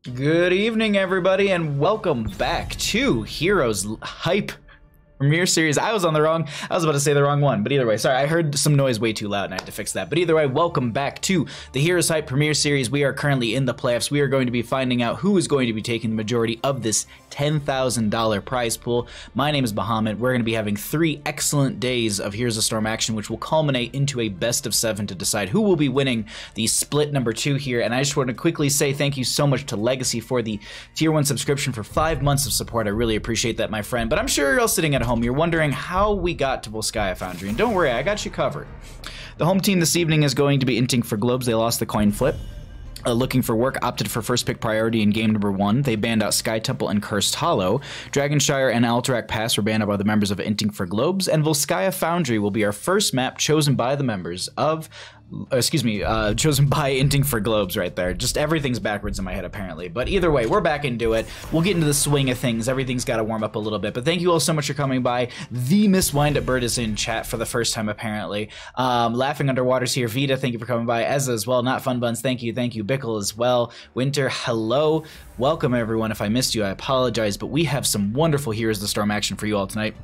Good evening, everybody, and welcome back to Heroes Hype Premiere Series. I was about to say the wrong one, but either way, sorry, I heard some noise way too loud and I had to fix that. But either way, welcome back to the Heroes Hype Premiere Series. We are currently in the playoffs. We are going to be finding out who is going to be taking the majority of this $10,000 prize pool. My name is Bahamut. We're going to be having 3 excellent days of Heroes of Storm action, which will culminate into a best of 7 to decide who will be winning the split number 2 here. And I just want to quickly say thank you so much to Legacy for the Tier 1 subscription for 5 months of support. I really appreciate that, my friend. But I'm sure you're all sitting at home. You're wondering how we got to Volskaya Foundry. And don't worry, I got you covered. The home team this evening is going to be Inting for Globes. They lost the coin flip. Looking for work, opted for first pick priority in game number 1. They banned out Sky Temple and Cursed Hollow. Dragonshire and Alterac Pass were banned out by the members of Inting for Globes, and Volskaya Foundry will be our first map chosen by the members of chosen by Inting for Globes right there. Just everything's backwards in my head apparently. But either way, we're back into it. We'll get into the swing of things. Everything's got to warm up a little bit. But thank you all so much for coming by. The Miss Windup Bird is in chat for the first time apparently. Laughing Underwater's here. Vita, thank you for coming by. Ezza as well. Not Fun Buns, thank you. Thank you. Bickle as well. Winter, hello. Welcome everyone. If I missed you, I apologize. But we have some wonderful Heroes of the Storm action for you all tonight.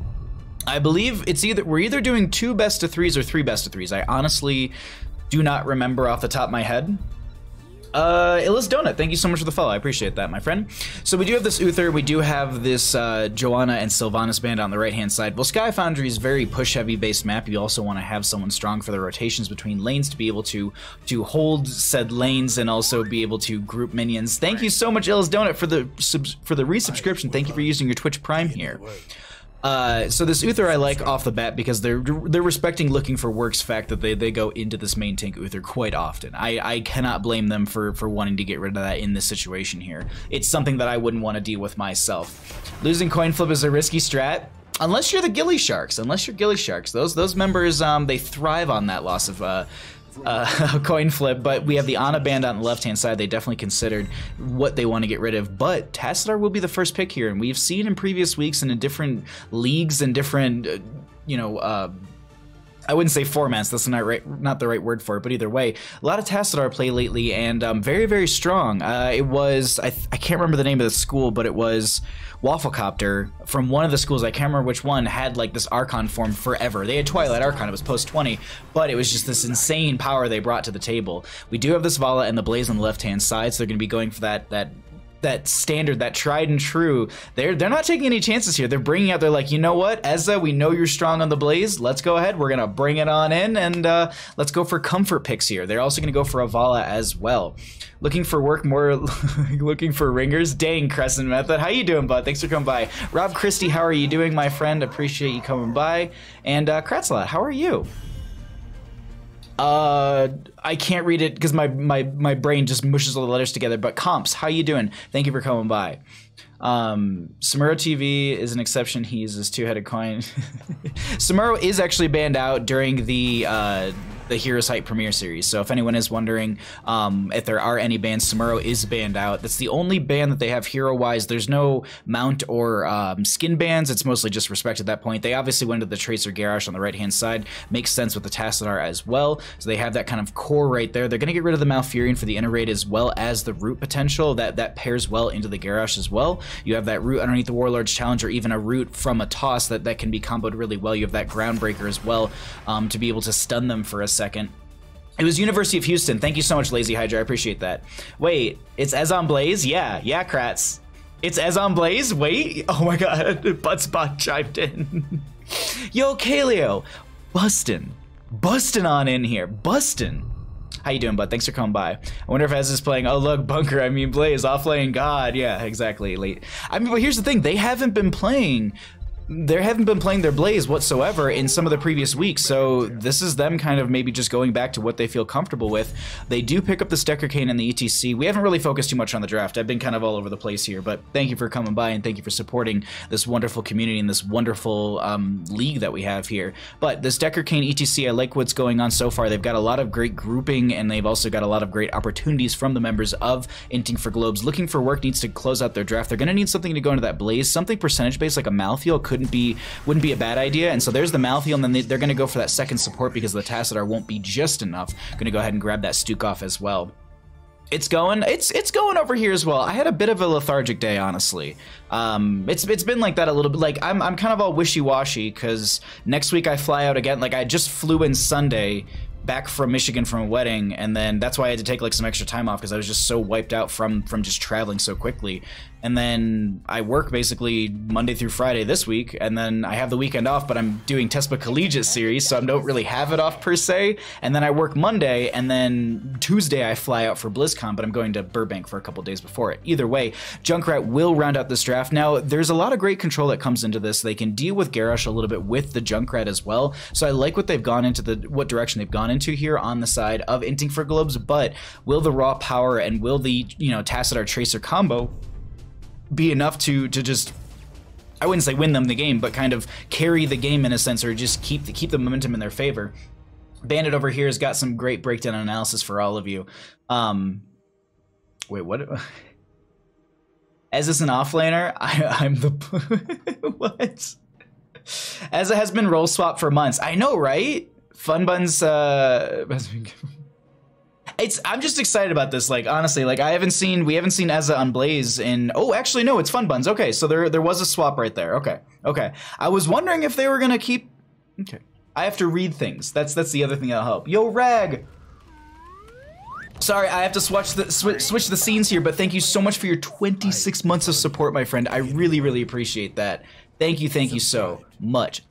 I believe we're either doing 2 best of 3s or 3 best of 3s. I honestly do not remember off the top of my head. Illis Donut, thank you so much for the follow. I appreciate that, my friend. So we do have this Uther. We do have this Joanna and Sylvanas band on the right-hand side. Volskaya Foundry is very push-heavy based map. You also want to have someone strong for the rotations between lanes to be able to hold said lanes and also be able to group minions. Thank you so much, Illis Donut, for the resubscription. Thank you for using your Twitch Prime here. So this Uther I like off the bat because they're respecting looking for work's fact that they go into this main tank Uther quite often. I cannot blame them for wanting to get rid of that in this situation here. It's something that I wouldn't want to deal with myself. Losing coin flip is a risky strat. Unless you're the Ghillie Sharks. Unless you're Ghillie Sharks. Those members, they thrive on that loss of coin flip, but we have the Ana band on the left-hand side. They definitely considered what they want to get rid of, but Tassadar will be the first pick here, and we've seen in previous weeks and in different leagues and different, I wouldn't say formats, that's not the right word for it, but either way, a lot of Tassadar play lately, and very, very strong. It was, I can't remember the name of the school, but it was Wafflecopter from one of the schools, I can't remember which one, had like this Archon form forever. They had Twilight Archon, it was post 20, but it was just this insane power they brought to the table. We do have this Vala and the Blaze on the left-hand side, so they're going to be going for that standard, that tried and true. They're not taking any chances here. They're bringing out, they're like, you know what, Ezza, we know you're strong on the Blaze. Let's go ahead. We're going to bring it on in, and let's go for comfort picks here. They're also going to go for a Vala as well. Looking for work, more looking for ringers. Dang, Crescent Method. How you doing, bud? Thanks for coming by. Rob Christie, how are you doing, my friend? Appreciate you coming by. And Kratzlot, how are you? I can't read it because my brain just mushes all the letters together, but Comps, how you doing? Thank you for coming by. Samuro TV is an exception. He uses 2-headed coin. Samuro is actually banned out during the Heroes Hype Premiere Series, so if anyone is wondering if there are any bans, Samuro is banned out. That's the only ban that they have hero-wise. There's no mount or skin bans. It's mostly just respect at that point. They obviously went to the Tracer Garrosh on the right-hand side. Makes sense with the Tassadar as well, so they have that kind of core right there. They're going to get rid of the Malfurion for the inner raid as well as the root potential. That pairs well into the Garrosh as well. You have that root underneath the Warlord's Challenge, or even a root from a toss that can be comboed really well. You have that Groundbreaker as well to be able to stun them for a second. It was University of Houston. Thank you so much, Lazy Hydra. I appreciate that. Wait, it's Ezon Blaze? Yeah, Kratz. It's Ezon Blaze? Wait, oh my god, Buttspot chimed in. Yo, Kaleo, bustin' on in here, bustin'. How you doing, bud? Thanks for coming by. I wonder if Ez is playing, oh look, Bunker, I mean Blaze, offlane God. Yeah, exactly. Late. I mean, but here's the thing, they haven't been playing their Blaze whatsoever in some of the previous weeks, so this is them kind of maybe just going back to what they feel comfortable with. They do pick up the Stecker Cane and the ETC. We haven't really focused too much on the draft. I've been kind of all over the place here, but thank you for coming by and thank you for supporting this wonderful community and this wonderful league that we have here. But the Stecker Cane ETC, I like what's going on so far. They've got a lot of great grouping, and they've also got a lot of great opportunities from the members of Inting for Globes. Looking for work needs to close out their draft. They're going to need something to go into that Blaze. Something percentage-based like a Malthael wouldn't be a bad idea, and so there's the Malthael, and then they're going to go for that second support because the Tassadar won't be just enough. Going to go ahead and grab that Stukov as well. It's going over here as well. I had a bit of a lethargic day, honestly. It's been like that a little bit. Like I'm kind of all wishy-washy because next week I fly out again. Like I just flew in Sunday back from Michigan from a wedding, and then that's why I had to take like some extra time off because I was just so wiped out from just traveling so quickly. And then I work basically Monday through Friday this week, and then I have the weekend off, but I'm doing TESPA Collegiate Series, so I don't really have it off per se. And then I work Monday, and then Tuesday I fly out for BlizzCon, but I'm going to Burbank for a couple days before it. Either way, Junkrat will round out this draft. Now, there's a lot of great control that comes into this. They can deal with Garrosh a little bit with the Junkrat as well, so I like what they've gone into, what direction they've gone into here on the side of Inting for Globes, but will the raw power and will the, Tassadar Tracer combo be enough to just, I wouldn't say win them the game, but kind of carry the game in a sense, or just keep the momentum in their favor? Bandit over here has got some great breakdown analysis for all of you. Wait, what? As this an offlaner, I'm the what? As it has been role swap for months. I know, right? Funbuns. I'm just excited about this. Like honestly, like we haven't seen Ezza on Blaze in. Oh, actually no, it's Funbuns. Okay, so there was a swap right there. Okay. I was wondering if they were gonna keep. Okay, I have to read things. That's the other thing that'll help. Yo, Rag. Sorry, I have to switch the scenes here, but thank you so much for your 26 months of support, my friend. I really appreciate that. Thank you so much.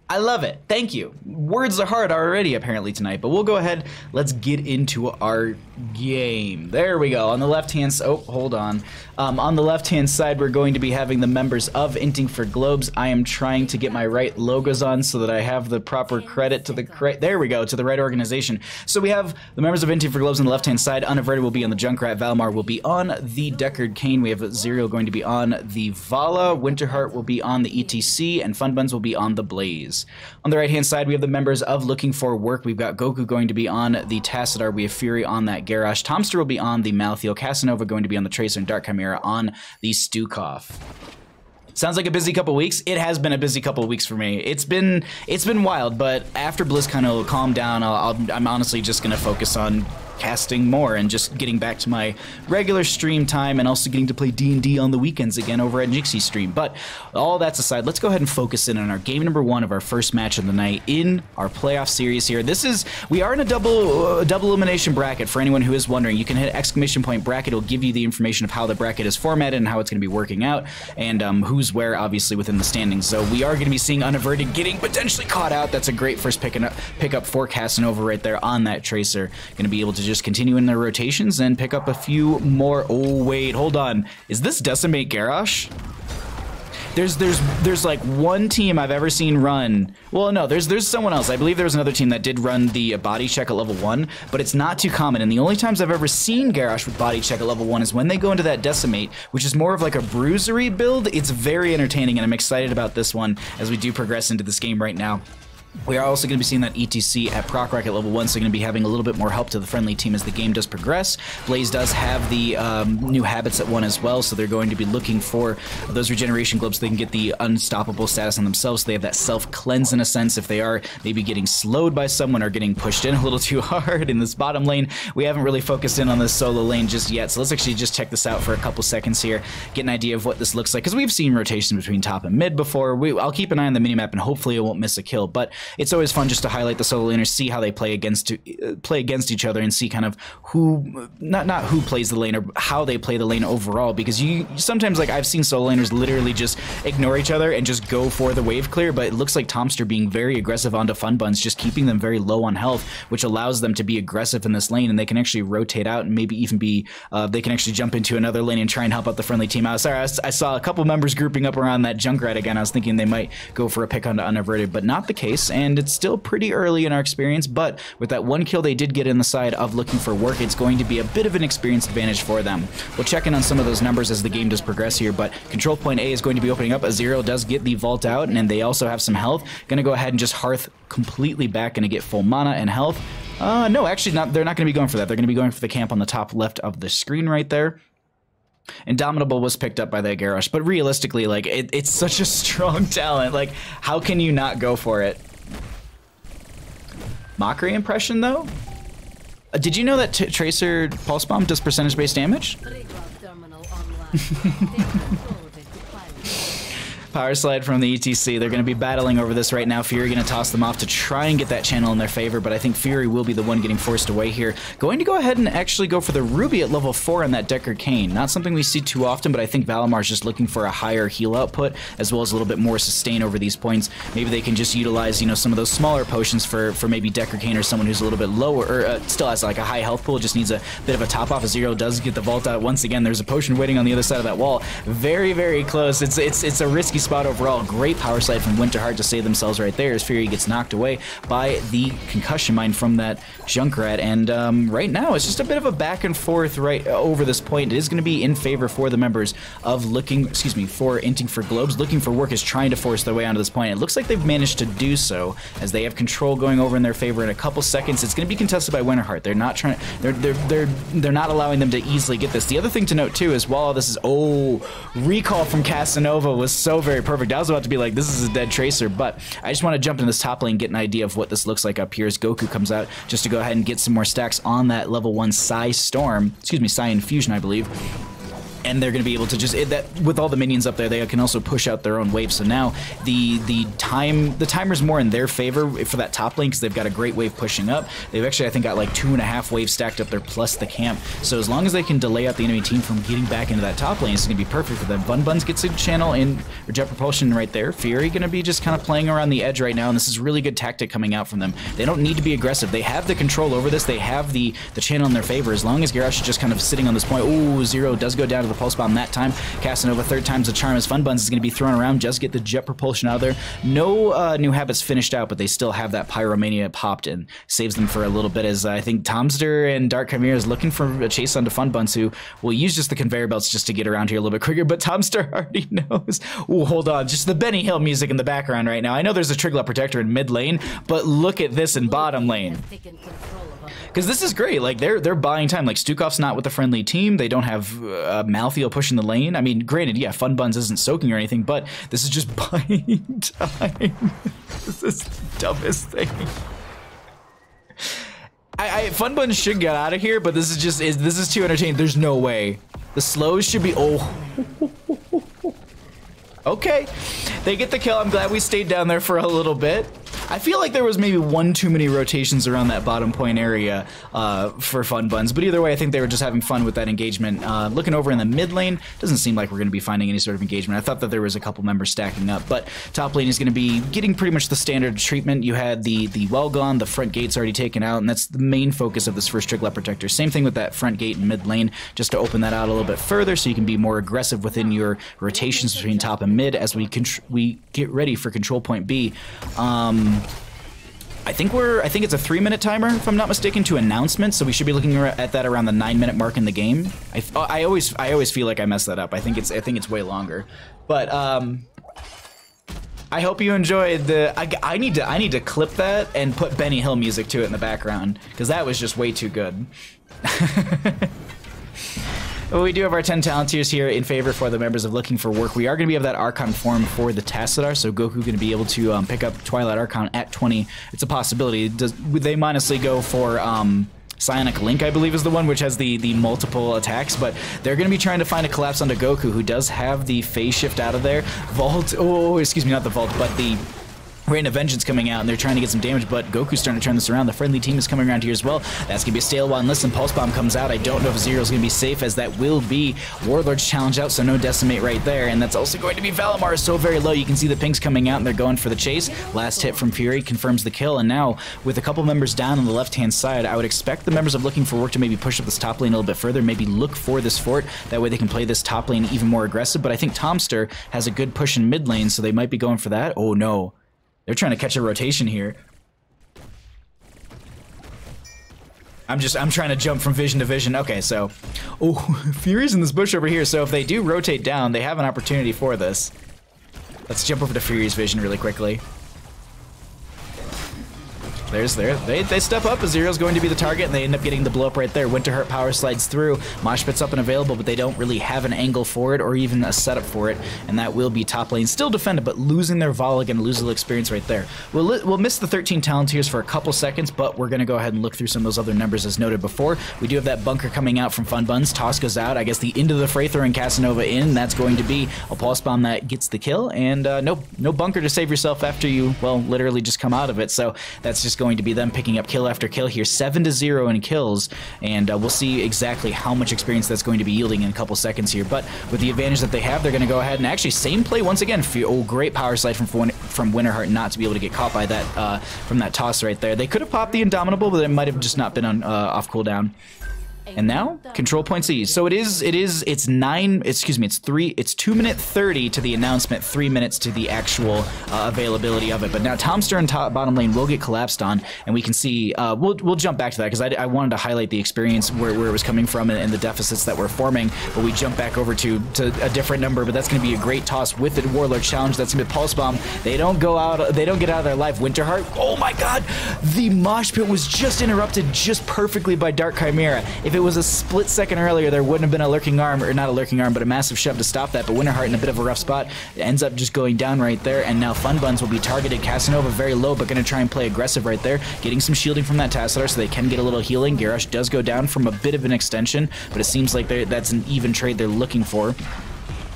I love it. Thank you. Words are hard already, apparently, tonight, but we'll go ahead. Let's get into our game. There we go. On the left-hand side, oh, hold on. On the left-hand side, we're going to be having the members of Inting for Globes. I am trying to get my right logos on so that I have the proper credit to the there we go, to the right organization. So we have the members of Inting for Globes on the left-hand side. Unaverted will be on the Junkrat. Valmar will be on the Deckard Cain. We have Zerial going to be on the Vala. Winterheart will be on the ETC, and Funbuns will be on the Blaze. On the right-hand side, we have the members of Looking for Work. We've got Goku going to be on the Tassadar. We have Fury on that Garrosh. Tomster will be on the Malthael. Casanova going to be on the Tracer, and Dark Chimera on the Stukov. Sounds like a busy couple weeks. It has been a busy couple of weeks for me. It's been wild, but after BlizzCon it'll calm down. I'm honestly just gonna focus on casting more and just getting back to my regular stream time, and also getting to play D&D on the weekends again over at Nixie stream. But all that's aside, let's go ahead and focus in on our game number 1 of our first match of the night in our playoff series here. We are in a double elimination bracket. For anyone who is wondering, you can hit ! bracket. It'll give you the information of how the bracket is formatted and how it's going to be working out, and who's where obviously within the standings. So we are going to be seeing Unaverted getting potentially caught out. That's a great first pickup for Casanova right there on that Tracer. Going to be able to just continue in their rotations and pick up a few more. Oh wait, hold on. Is this Decimate Garrosh? There's like one team I've ever seen run. Well, no, there's someone else. I believe there was another team that did run the body check at level 1, but it's not too common. And the only times I've ever seen Garrosh with body check at level 1 is when they go into that Decimate, which is more of like a bruisery build. It's very entertaining, and I'm excited about this one as we do progress into this game right now. We are also going to be seeing that ETC at Proc Rocket level 1, so going to be having a little bit more help to the friendly team as the game does progress. Blaze does have the new habits at 1 as well, so they're going to be looking for those regeneration globes so they can get the unstoppable status on themselves. So they have that self-cleanse in a sense if they are maybe getting slowed by someone or getting pushed in a little too hard in this bottom lane. We haven't really focused in on this solo lane just yet, so let's actually just check this out for a couple seconds here, get an idea of what this looks like, because we've seen rotations between top and mid before. I'll keep an eye on the minimap, and hopefully it won't miss a kill, but it's always fun just to highlight the solo laners, see how they play against each other, and see kind of who, not who plays the lane, or how they play the lane overall, because you sometimes, like, I've seen solo laners literally just ignore each other and just go for the wave clear, but it looks like Tomster being very aggressive onto Funbuns, just keeping them very low on health, which allows them to be aggressive in this lane, and they can actually rotate out and maybe even be, they can actually jump into another lane and try and help out the friendly team out. Sorry, I saw a couple members grouping up around that Junkrat again. I was thinking they might go for a pick onto Unaverted, but not the case, and it's still pretty early in our experience, but with that one kill they did get in the side of Looking for Work, it's going to be a bit of an experience advantage for them. We'll check in on some of those numbers as the game does progress here, but control point A is going to be opening up. Azero does get the vault out, and then they also have some health. Gonna go ahead and just Hearth completely back, gonna get full mana and health. No, actually not. They're not gonna be going for that. They're gonna be going for the camp on the top left of the screen right there. Indomitable was picked up by that Garrosh, but realistically, like, it's such a strong talent. Like, how can you not go for it? Mockery impression, though? Did you know that Tracer Pulse Bomb does percentage-based damage? Power slide from the ETC. They're going to be battling over this right now. Fury going to toss them off to try and get that channel in their favor, but I think Fury will be the one getting forced away here. Going to go ahead and actually go for the Ruby at level 4 on that Decker Cane. Not something we see too often, but I think Valamar's just looking for a higher heal output, as well as a little bit more sustain over these points. Maybe they can just utilize, you know, some of those smaller potions for maybe Decker Cane or someone who's a little bit lower, or still has like a high health pool, just needs a bit of a top off. As Zero does get the vault out once again. There's a potion waiting on the other side of that wall. Very, very close. It's a risky spot overall. Great power slide from Winterheart to save themselves right there as Fury gets knocked away by the concussion mine from that Junkrat. And right now it's just a bit of a back and forth right over this point. It is going to be in favor for the members of for Inting for Globes. Looking for Work is trying to force their way onto this point. It looks like they've managed to do so as they have control going over in their favor in a couple seconds. It's going to be contested by Winterheart. They're not trying. They're not allowing them to easily get this. The other thing to note too is while this is recall from Casanova was so very perfect. I was about to be like, this is a dead Tracer, but I just want to jump in this top lane, get an idea of what this looks like up here as Goku comes out just to go ahead and get some more stacks on that level 1 Psy Infusion, I believe. And they're going to be able to just with all the minions up there, they can also push out their own wave. So now the timer's more in their favor for that top lane because they've got a great wave pushing up. They've actually, I think, got like 2.5 waves stacked up there plus the camp. So as long as they can delay out the enemy team from getting back into that top lane, it's going to be perfect for them. Bun Buns gets a channel in, or Jet Propulsion right there. Fury going to be just kind of playing around the edge right now, and this is really good tactic coming out from them. They don't need to be aggressive. They have the control over this. They have the channel in their favor. As long as Garrosh is just kind of sitting on this point. Ooh, Zero does go down to the Pulse Bomb that time. Casanova, third time's the charm as Fun Buns is going to be thrown around. Just get the Jet Propulsion out of there. No new habits finished out, but they still have that Pyromania popped and saves them for a little bit as I think Tomster and Dark Chimera is looking for a chase onto Fun Buns, who will use just the conveyor belts just to get around here a little bit quicker, but Tomster already knows. Ooh, hold on. Just the Benny Hill music in the background right now. I know there's a Trigla Protector in mid lane, but look at this in bottom lane. Because this is great. Like, they're buying time. Like, Stukov's not with the friendly team. They don't have Malthael pushing the lane. I mean, granted, yeah, Fun Buns isn't soaking or anything, but this is just buying time. This is the dumbest thing. Fun Buns should get out of here, but this is too entertaining. There's no way. The slows should be... Okay, they get the kill. I'm glad we stayed down there for a little bit. I feel like there was maybe one too many rotations around that bottom point area for Fun Buns, but either way, I think they were just having fun with that engagement. Looking over in the mid lane, doesn't seem like we're going to be finding any sort of engagement. I thought that there was a couple members stacking up, but top lane is going to be getting pretty much the standard treatment. You had the well gone, the front gate's already taken out, and that's the main focus of this first Trigla Protector. Same thing with that front gate in mid lane, just to open that out a little bit further so you can be more aggressive within your rotations between top and mid as we get ready for control point B. I think it's a 3-minute timer, if I'm not mistaken, to announcement, so we should be looking at that around the 9-minute mark in the game. I always feel like I mess that up. I think it's way longer, but I hope you enjoyed the. I need to clip that and put Benny Hill music to it in the background because that was just way too good. Well, we do have our 10 talent tiers here in favor for the members of Looking for Work. We are going to be of that Archon form for the Tassadar, so Goku going to be able to pick up Twilight Archon at 20. It's a possibility. They mindlessly go for Psionic Link, I believe, is the one which has the multiple attacks, but they're going to be trying to find a collapse onto Goku, who does have the phase shift out of there. Vault, excuse me, not the Vault, but the Rain of Vengeance coming out, and they're trying to get some damage, but Goku's starting to turn this around. The friendly team is coming around here as well. That's going to be a stale one. Listen, Pulse Bomb comes out. I don't know if Zero's going to be safe, as that will be Warlord's challenge out, so no Decimate right there, and that's also going to be Valamar, so very low. You can see the pinks coming out, and they're going for the chase. Last hit from Fury confirms the kill, and now, with a couple members down on the left-hand side, I would expect the members of Looking for Work to maybe push up this top lane a little bit further, maybe look for this fort. That way they can play this top lane even more aggressive, but I think Tomster has a good push in mid lane, so they might be going for that. Oh, no. They're trying to catch a rotation here. I'm trying to jump from vision to vision. Okay, so... Oh, Fury's in this bush over here, so if they do rotate down, they have an opportunity for this. Let's jump over to Fury's vision really quickly. They step up as Zero's going to be the target, and they end up getting the blow up right there. Winterheart power slides through. Mosh pit's up and available, but they don't really have an angle for it or even a setup for it, and that will be top lane. Still defended, but losing their Vol again, lose a little experience right there. We'll miss the 13 Talonteers for a couple seconds, but we're going to go ahead and look through some of those other numbers as noted before. We do have that bunker coming out from Fun Buns. Toss goes out. I guess the end of the fray throwing Casanova in. That's going to be a pulse bomb that gets the kill, and no bunker to save yourself after you, well, literally just come out of it. So that's just going to be them picking up kill after kill here, 7-0 in kills, and we'll see exactly how much experience that's going to be yielding in a couple seconds here. But with the advantage that they have, they're going to go ahead and actually same play once again. Oh, great power slide from Winterheart not to be able to get caught by that from that toss right there. They could have popped the Indomitable, but it might have just not been on off cooldown. And now, control point C. So it's 2 minute 30 to the announcement, 3 minutes to the actual availability of it. But now Tom Stern bottom lane will get collapsed on, and we can see, we'll jump back to that because I wanted to highlight the experience where it was coming from and the deficits that we're forming. But we jump back over to a different number, but that's going to be a great toss with the Warlord challenge. That's going to be Pulse Bomb. They don't get out of their life. Winterheart, oh my god, the mosh pit was just interrupted just perfectly by Dark Chimera. If it was a split second earlier, there wouldn't have been a lurking arm, or not a lurking arm, but a massive shove to stop that. But Winterheart in a bit of a rough spot ends up just going down right there, and now Fun Buns will be targeted. Casanova very low, but going to try and play aggressive right there, getting some shielding from that Tassadar so they can get a little healing. Garrosh does go down from a bit of an extension, but it seems like that's an even trade they're looking for.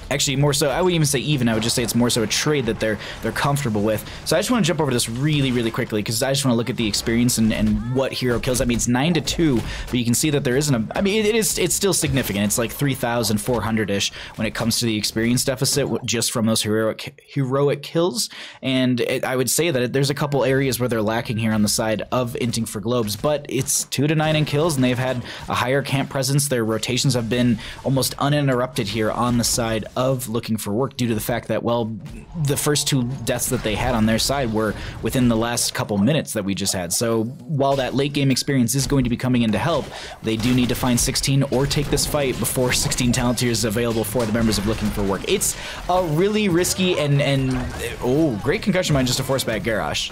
Actually, more so, I wouldn't even say even, I would just say it's more so a trade that they're comfortable with. So I just want to jump over this really quickly, because I just want to look at the experience and what hero kills. I mean, it's 9-2, but you can see that there isn't a, I mean, it's still significant. It's like 3,400-ish when it comes to the experience deficit just from those heroic kills. And I would say that there's a couple areas where they're lacking here on the side of Inting for Globes, but it's 2-9 in kills, and they've had a higher camp presence. Their rotations have been almost uninterrupted here on the side of looking for work due to the fact that, well, the first 2 deaths that they had on their side were within the last couple minutes that we just had. So while that late game experience is going to be coming in to help, they do need to find 16 or take this fight before 16 talent tiers is available for the members of Looking for Work. It's a really risky and oh, great concussion mine just to force back Garrosh.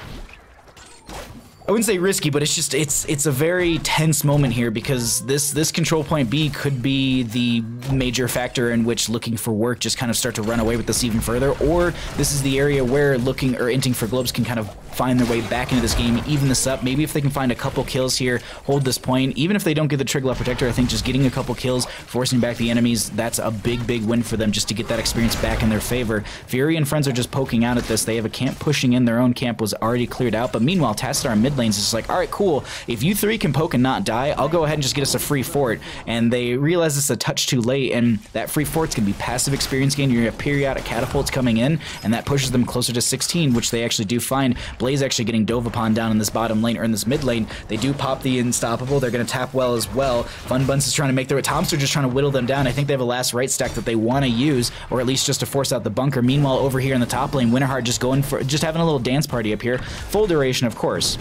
I wouldn't say risky, but it's just it's a very tense moment here, because this control point B could be the major factor in which Looking for Work just kind of start to run away with this even further, or this is the area where Inting for Globes can kind of find their way back into this game, even this up. Maybe if they can find a couple kills here, hold this point, even if they don't get the Triglav Protector, I think just getting a couple kills, forcing back the enemies, that's a big win for them just to get that experience back in their favor. Fury and friends are just poking out at this. They have a camp pushing in. Their own camp was already cleared out, but meanwhile, Tassadar mid lanes is just like, all right, cool. If you 3 can poke and not die, I'll go ahead and just get us a free fort. And they realize it's a touch too late, and that free fort's gonna be passive experience gain. You're gonna have periodic catapults coming in, and that pushes them closer to 16, which they actually do find. Blaze actually getting dove upon down in this bottom lane, or in this mid lane. They do pop the Unstoppable. They're gonna tap well as well. Fun Buns is trying to make their way. Tomster just trying to whittle them down. I think they have a last right stack that they want to use, or at least just to force out the bunker. Meanwhile, over here in the top lane, Winterheart just having a little dance party up here. Full duration, of course.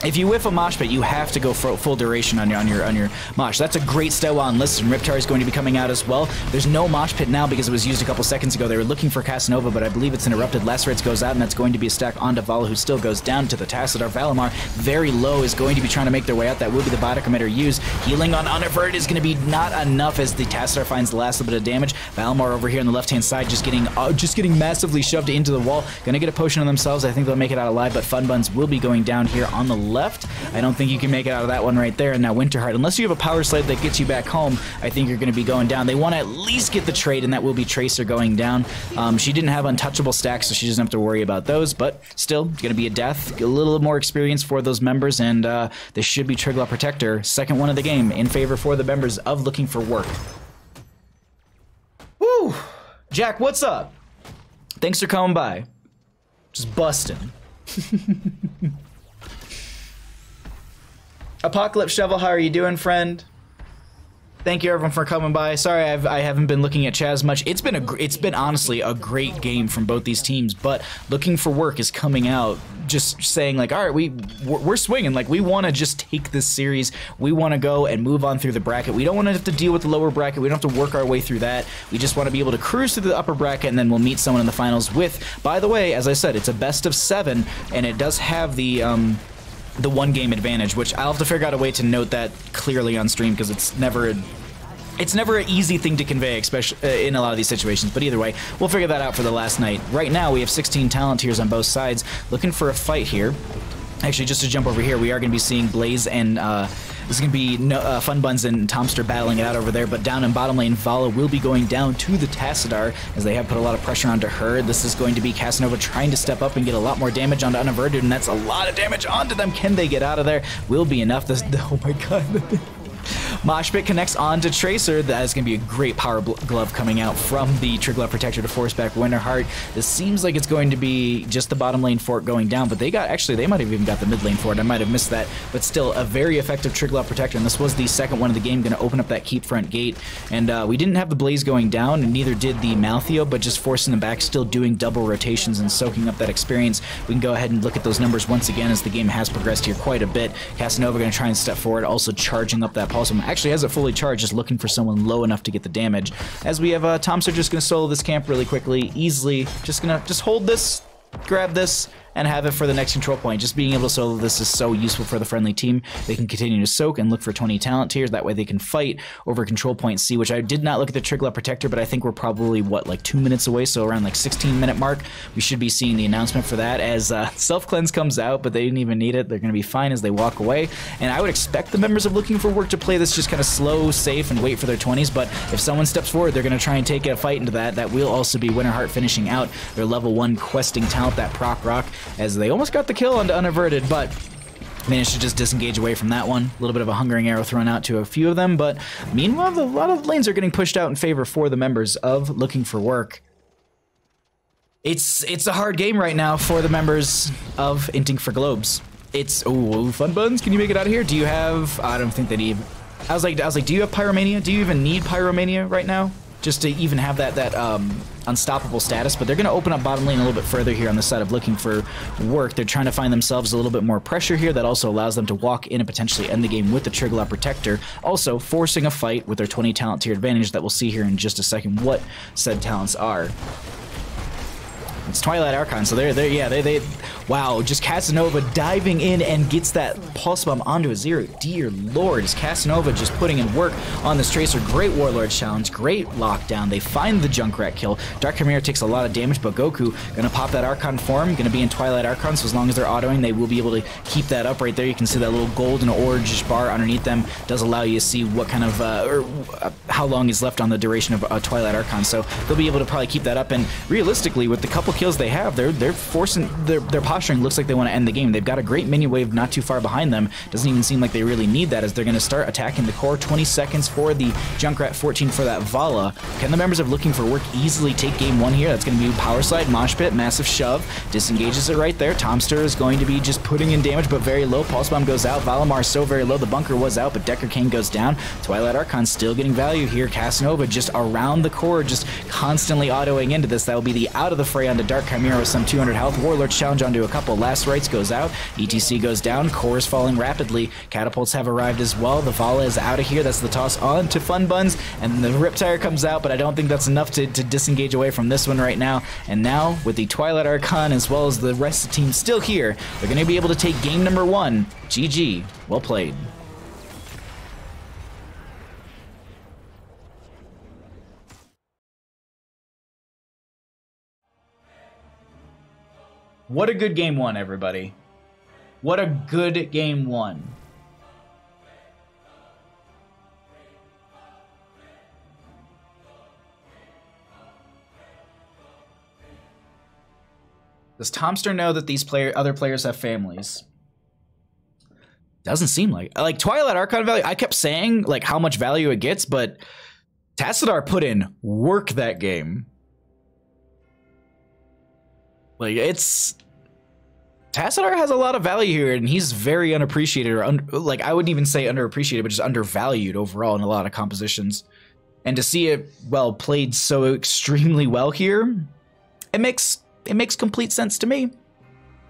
If you whiff a mosh pit, you have to go for full duration on your mosh. That's a great stat while enlisted. Riptar is going to be coming out as well. There's no mosh pit now because it was used a couple seconds ago. They were looking for Casanova, but I believe it's interrupted. Lacerates goes out, and that's going to be a stack onto Vala, who still goes down to the Tassadar. Valimar, very low, is going to be trying to make their way out. That will be the body committer used. Healing on Unavert is going to be not enough as the Tassadar finds the last little bit of damage. Valimar over here on the left-hand side just getting massively shoved into the wall. Gonna get a potion on themselves. I think they'll make it out alive, but Fun Buns will be going down here on the left. I don't think you can make it out of that one right there. And now Winterheart, unless you have a power slide that gets you back home, I think you're going to be going down. They want to at least get the trade, and that will be Tracer going down. She didn't have untouchable stacks, so she doesn't have to worry about those, but still, going to be a death. A little more experience for those members, and this should be Triglav Protector. Second one of the game in favor for the members of Looking for Work. Woo! Jack, what's up? Thanks for coming by. Just busting. Apocalypse Shovel, how are you doing, friend? Thank you everyone for coming by. Sorry I haven't been looking at chat as much. It's been honestly a great game from both these teams, but Looking for Work is coming out just saying like, all right, we're swinging. Like, we want to just take this series. We want to go and move on through the bracket. We don't want to have to deal with the lower bracket. We don't have to work our way through that. We just want to be able to cruise through the upper bracket, and then we'll meet someone in the finals with, by the way, as I said, it's a best of 7, and it does have the the 1-game advantage, which I'll have to figure out a way to note that clearly on stream because it's never an easy thing to convey, especially in a lot of these situations. But either way, we'll figure that out for the last night. Right now, we have 16 talent tiers on both sides, looking for a fight here. Actually, just to jump over here, we are going to be seeing Blaze and this is going to be Fun Buns and Tomster battling it out over there, but down in bottom lane, Vala will be going down to the Tassadar as they have put a lot of pressure onto her. This is going to be Casanova trying to step up and get a lot more damage onto Unaverted, and that's a lot of damage onto them. Can they get out of there? Will be enough. Oh my god. Moshpit connects onto Tracer. That is going to be a great power glove coming out from the Triglav Protector to force back Winterheart. This seems like it's going to be just the bottom lane fort going down, but they might have even got the mid lane fort. I might have missed that, but still a very effective Triglav Protector, and this was the second one of the game, going to open up that keep front gate. And we didn't have the Blaze going down, and neither did the Maltheo, but just forcing them back, still doing double rotations and soaking up that experience. We can go ahead and look at those numbers once again as the game has progressed here quite a bit. Casanova going to try and step forward, also charging up that Pulse. Actually has it fully charged, just looking for someone low enough to get the damage. As we have Tomster just going to solo this camp really quickly, easily, just hold this, grab this, and have it for the next control point. Just being able to solo this is so useful for the friendly team. They can continue to soak and look for 20 talent tiers. That way they can fight over control point C, which I did not look at the Triglav Protector, but I think we're probably, what, like 2 minutes away, so around like 16-minute mark. We should be seeing the announcement for that as Self-Cleanse comes out, but they didn't even need it. They're going to be fine as they walk away. And I would expect the members of Looking for Work to play this just kind of slow, safe, and wait for their 20s, but if someone steps forward, they're going to try and take a fight into that. That will also be Winterheart finishing out their level 1 questing talent, that Proc Rock, as they almost got the kill onto Unaverted, but managed to just disengage away from that one. A little bit of a hungering arrow thrown out to a few of them, but meanwhile, a lot of lanes are getting pushed out in favor for the members of Looking for Work. It's a hard game right now for the members of Inting for Globes. It's, oh, Fun Buns, can you make it out of here? Do you have, I don't think they need, I was like, do you have Pyromania? Do you even need Pyromania right now? Just to even have that unstoppable status, but they're going to open up bottom lane a little bit further here on the side of Looking for Work. They're trying to find themselves a little bit more pressure here. That also allows them to walk in and potentially end the game with the Triglav Protector, also forcing a fight with their 20 talent tier advantage that we'll see here in just a second what said talents are. It's Twilight Archon, so they wow, just Casanova diving in and gets that Pulse Bomb onto a 0. Dear Lord, is Casanova just putting in work on this Tracer. Great Warlord challenge, great lockdown. They find the Junkrat kill. Dark Chimera takes a lot of damage, but Goku gonna pop that Archon form, gonna be in Twilight Archon, so as long as they're autoing, they will be able to keep that up right there. You can see that little gold and orange bar underneath them does allow you to see what kind of, how long is left on the duration of Twilight Archon, so they'll be able to probably keep that up, and realistically, with the couple kills they have, they're forcing, their posturing looks like they want to end the game. They've got a great minion wave not too far behind them. Doesn't even seem like they really need that as they're going to start attacking the core. 20 seconds for the Junkrat, 14 for that Vala. Can the members of Looking for Work easily take game 1 here? That's going to be Power Slide, Mosh Pit, massive shove, disengages it right there. Tomster is going to be just putting in damage, but very low. Pulse Bomb goes out. Valimar is so very low. The bunker was out, but Decker King goes down. Twilight Archon still getting value here. Casanova just around the core, just constantly autoing into this. That will be the out of the fray onto Dark Chimera with some 200 health. Warlord's challenge onto a couple. Last Rites goes out. ETC goes down. Core is falling rapidly. Catapults have arrived as well. The Vala is out of here. That's the toss on to Fun Buns, and the Riptire comes out, but I don't think that's enough to disengage away from this one right now. And now, with the Twilight Archon as well as the rest of the team still here, they're going to be able to take game number 1. GG. Well played. What a good game 1, everybody. What a good game 1. Does Tomster know that these other players have families? Doesn't seem like Twilight Archon value. I kept saying like how much value it gets, but Tassadar put in work that game. Like, Tassadar has a lot of value here, and he's very unappreciated, or like, I wouldn't even say underappreciated, but just undervalued overall in a lot of compositions. And to see it, well, played so extremely well here, it makes complete sense to me.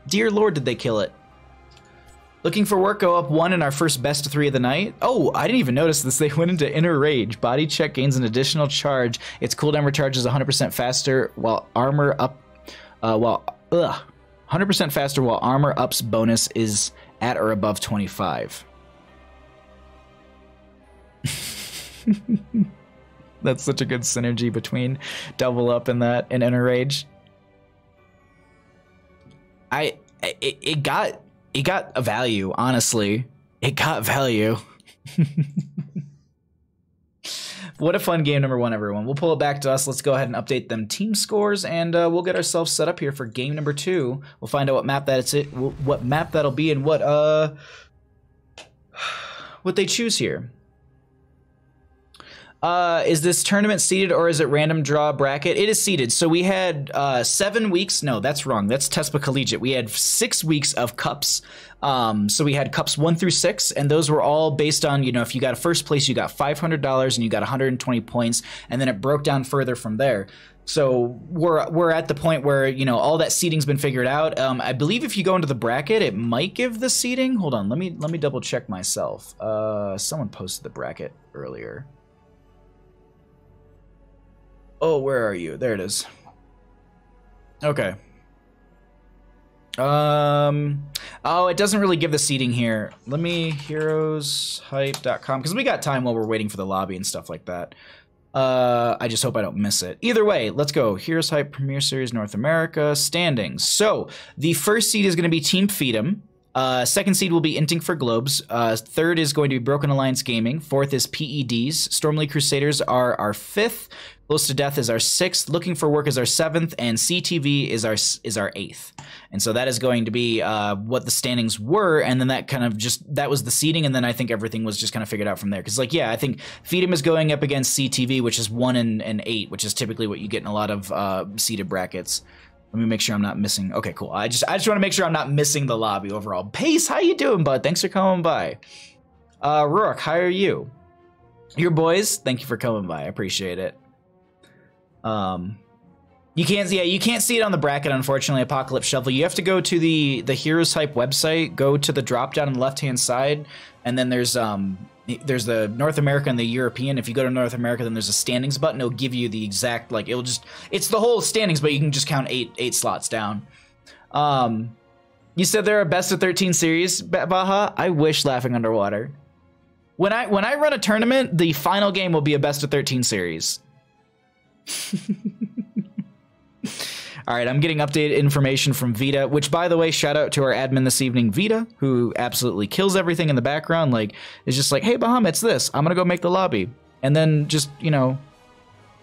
Dear Lord, did they kill it. Looking for Work go up 1 in our first best of 3 of the night. Oh, I didn't even notice this. They went into Inner Rage. Body check gains an additional charge. Its cooldown recharges 100% faster while armor up, 100% faster while armor ups bonus is at or above 25. That's such a good synergy between Double Up and that and Inner Rage. It got a value, honestly. It got value. What a fun game number 1, everyone. We'll pull it back to us. Let's go ahead and update them team scores, and we'll get ourselves set up here for game number 2. We'll find out what map that'll be, and what they choose here. Is this tournament seeded or is it random draw bracket? It is seeded. So we had 7 weeks. No, that's wrong. That's TESPA Collegiate. We had 6 weeks of cups. So we had cups 1 through 6, and those were all based on, you know, if you got a first place, you got $500 and you got 120 points, and then it broke down further from there. So we're at the point where, you know, all that seeding's been figured out. I believe if you go into the bracket, it might give the seeding. Hold on, let me double check myself. Someone posted the bracket earlier. Oh, where are you? There it is. Okay. Oh, it doesn't really give the seating here. Let me HeroesHype.com, because we got time while we're waiting for the lobby and stuff like that. I just hope I don't miss it. Either way, let's go. Heroes Hype Premier Series North America standings. So the first seed is going to be Team Feed'em. Second seed will be Inting for Globes. Third is going to be Broken Alliance Gaming. Fourth is PEDs. Stormleague Crusaders are our 5th. Close to Death is our 6th. Looking for Work is our 7th. And CTV is our 8th. And so that is going to be what the standings were. And then that kind of that was the seeding. And then I think everything was just kind of figured out from there. Because, like, yeah, I think Feed'em is going up against CTV, which is 1 and 8, which is typically what you get in a lot of seeded brackets. Let me make sure I'm not missing. Okay, cool. I just want to make sure I'm not missing the lobby overall. Pace, how you doing, bud? Thanks for coming by. Rourke, how are you? Your boys, thank you for coming by. I appreciate it. You can't see it on the bracket, unfortunately, Apocalypse Shovel. You have to go to the Heroes Hype website, go to the drop down on the left-hand side, and then there's the North America and the European. If you go to North America, then there's a standings button. It'll give you the exact, like, it's the whole standings, but you can just count eight slots down. You said there are best of 13 series, Baja. I wish, laughing underwater. When I run a tournament, the final game will be a best of 13 series. All right, I'm getting updated information from Vita, which, by the way, shout out to our admin this evening, Vita, who absolutely kills everything in the background. Like, it's just like, hey, Bahama, it's this. I'm gonna go make the lobby, and then just, you know,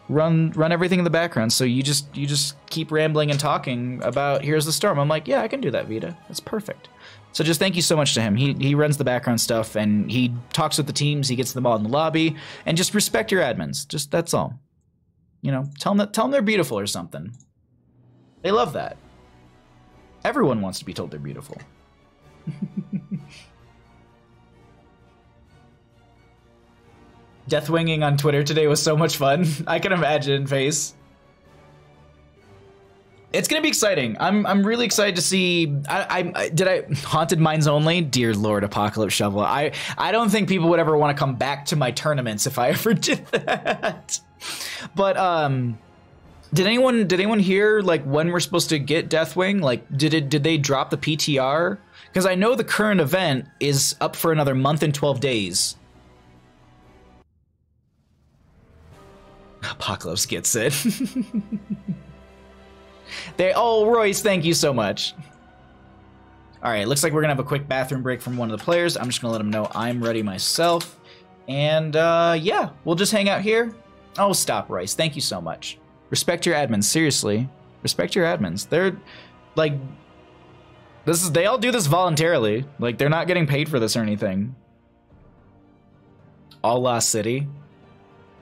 run everything in the background. So you just keep rambling and talking about Here's the Storm. I'm like, yeah, I can do that, Vita. That's perfect. So just thank you so much to him. He runs the background stuff, and he talks with the teams. He gets them all in the lobby, and just respect your admins. Just that's all. You know, tell them they're beautiful or something. They love that. Everyone wants to be told they're beautiful. Deathwinging on Twitter today was so much fun. I can imagine, Face. It's gonna be exciting. I'm really excited to see. Did I Haunted Minds only? Dear Lord, Apocalypse Shovel. I don't think people would ever want to come back to my tournaments if I ever did that. But did anyone hear, like, when we're supposed to get Deathwing? Like, did they drop the PTR? Because I know the current event is up for another month and 12 days. Apocalypse gets it. Oh, Royce, thank you so much. All right, looks like we're gonna have a quick bathroom break from one of the players. I'm just gonna let them know I'm ready myself. And yeah, we'll just hang out here. Oh, stop, Royce. Thank you so much. Respect your admins, seriously. Respect your admins. They're like, they all do this voluntarily. Like, they're not getting paid for this or anything. All Lost City.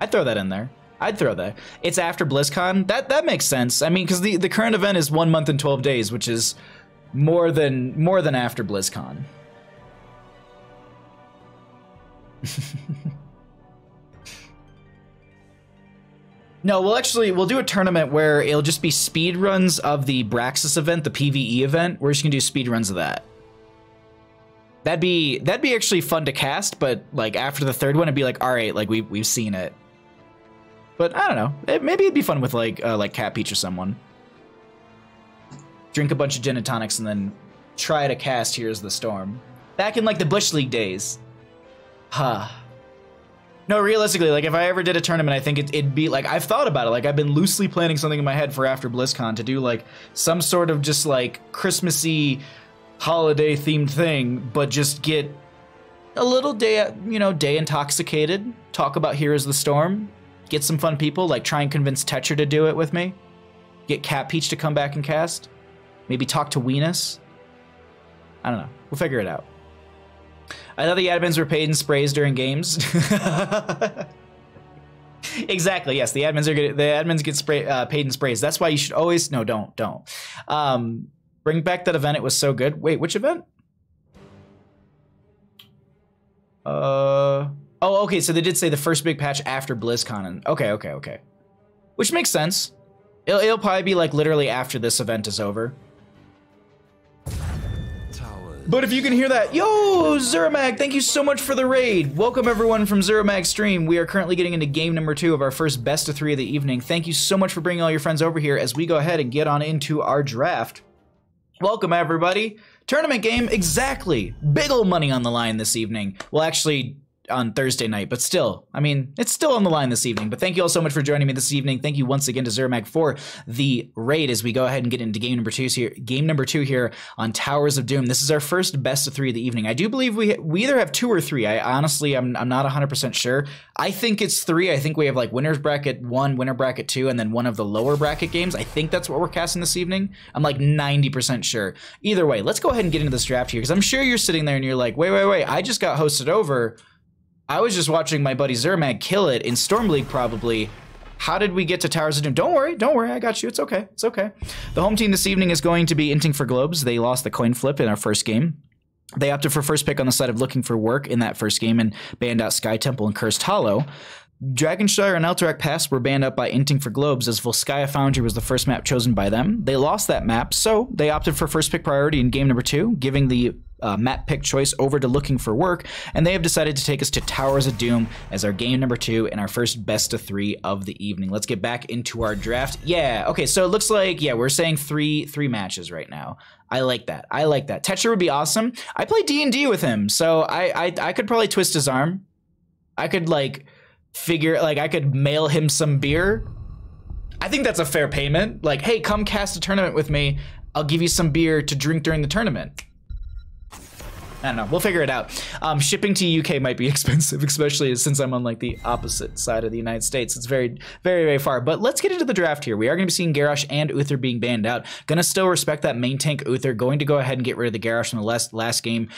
I'd throw that in there. I'd throw that. It's after BlizzCon. That makes sense. I mean, because the current event is 1 month and 12 days, which is more than after BlizzCon. No, we'll do a tournament where it'll just be speed runs of the Braxis event, the PvE event. We're just gonna do speed runs of that. That'd be actually fun to cast, but like after the third one, it'd be like, all right, like we've seen it. But I don't know. Maybe it'd be fun with like Cat Peach or someone. Drink a bunch of gin and tonics and then try to cast Here's the Storm. Back in like the Bush League days. Huh. No, realistically, like if I ever did a tournament, I think it'd be like, I've thought about it. Like I've been loosely planning something in my head for after BlizzCon to do like some sort of just like Christmassy holiday themed thing, but just get a little day, day intoxicated, talk about Heroes of the Storm, get some fun people, like try and convince Tetcher to do it with me, get Cat Peach to come back and cast, maybe talk to Weenus. I don't know. We'll figure it out. I thought the admins were paid in sprays during games. Exactly. Yes, the admins get paid in sprays. That's why you should always don't. Bring back that event. It was so good. Wait, which event? Oh, okay. So they did say the first big patch after BlizzCon. And okay. Which makes sense. It'll probably be like literally after this event is over. But if you can hear that, yo, Zeromag, thank you so much for the raid. Welcome everyone from Zeromag's stream. We are currently getting into game number 2 of our first best of 3 of the evening. Thank you so much for bringing all your friends over here as we go ahead and get on into our draft. Welcome everybody. Tournament game, exactly. Big ol' money on the line this evening. Well, actually, on Thursday night, but still, I mean, it's still on the line this evening. But thank you all so much for joining me this evening. Thank you once again to Zeromag for the raid as we go ahead and get into game number 2 here on Towers of Doom. This is our first best of 3 of the evening. I do believe we either have 2 or 3. I honestly, I'm not 100% sure. I think it's 3. I think we have like winners bracket 1, winner bracket 2, and then one of the lower bracket games. I think that's what we're casting this evening. I'm like 90% sure. Either way, let's go ahead and get into this draft here because I'm sure you're sitting there and you're like, wait. I just got hosted over. I was just watching my buddy Zeromag kill it in Storm League probably. How did we get to Towers of Doom? Don't worry, I got you. It's okay. The home team this evening is going to be Inting for Globes. They lost the coin flip in our first game. They opted for first pick on the side of Looking for Work in that first game and banned out Sky Temple and Cursed Hollow. Dragonshire and Alterac Pass were banned up by Inting for Globes as Volskaya Foundry was the first map chosen by them. They lost that map, so they opted for first pick priority in game number 2, giving the map pick choice over to Looking for Work, and they have decided to take us to Towers of Doom as our game number 2 and our first best of 3 of the evening. Let's get back into our draft. Yeah, okay, so it looks like, yeah, we're saying three matches right now. I like that. Tetcher would be awesome. I play D&D with him, so I could probably twist his arm. I could like I could mail him some beer. I think that's a fair payment. Like, hey, come cast a tournament with me. I'll give you some beer to drink during the tournament. I don't know. We'll figure it out. Shipping to UK might be expensive, especially since I'm on like the opposite side of the United States. It's very, very, very far. But let's get into the draft here. We are going to be seeing Garrosh and Uther being banned out. Gonna still respect that main tank Uther. Going to go ahead and get rid of the Garrosh in the last game.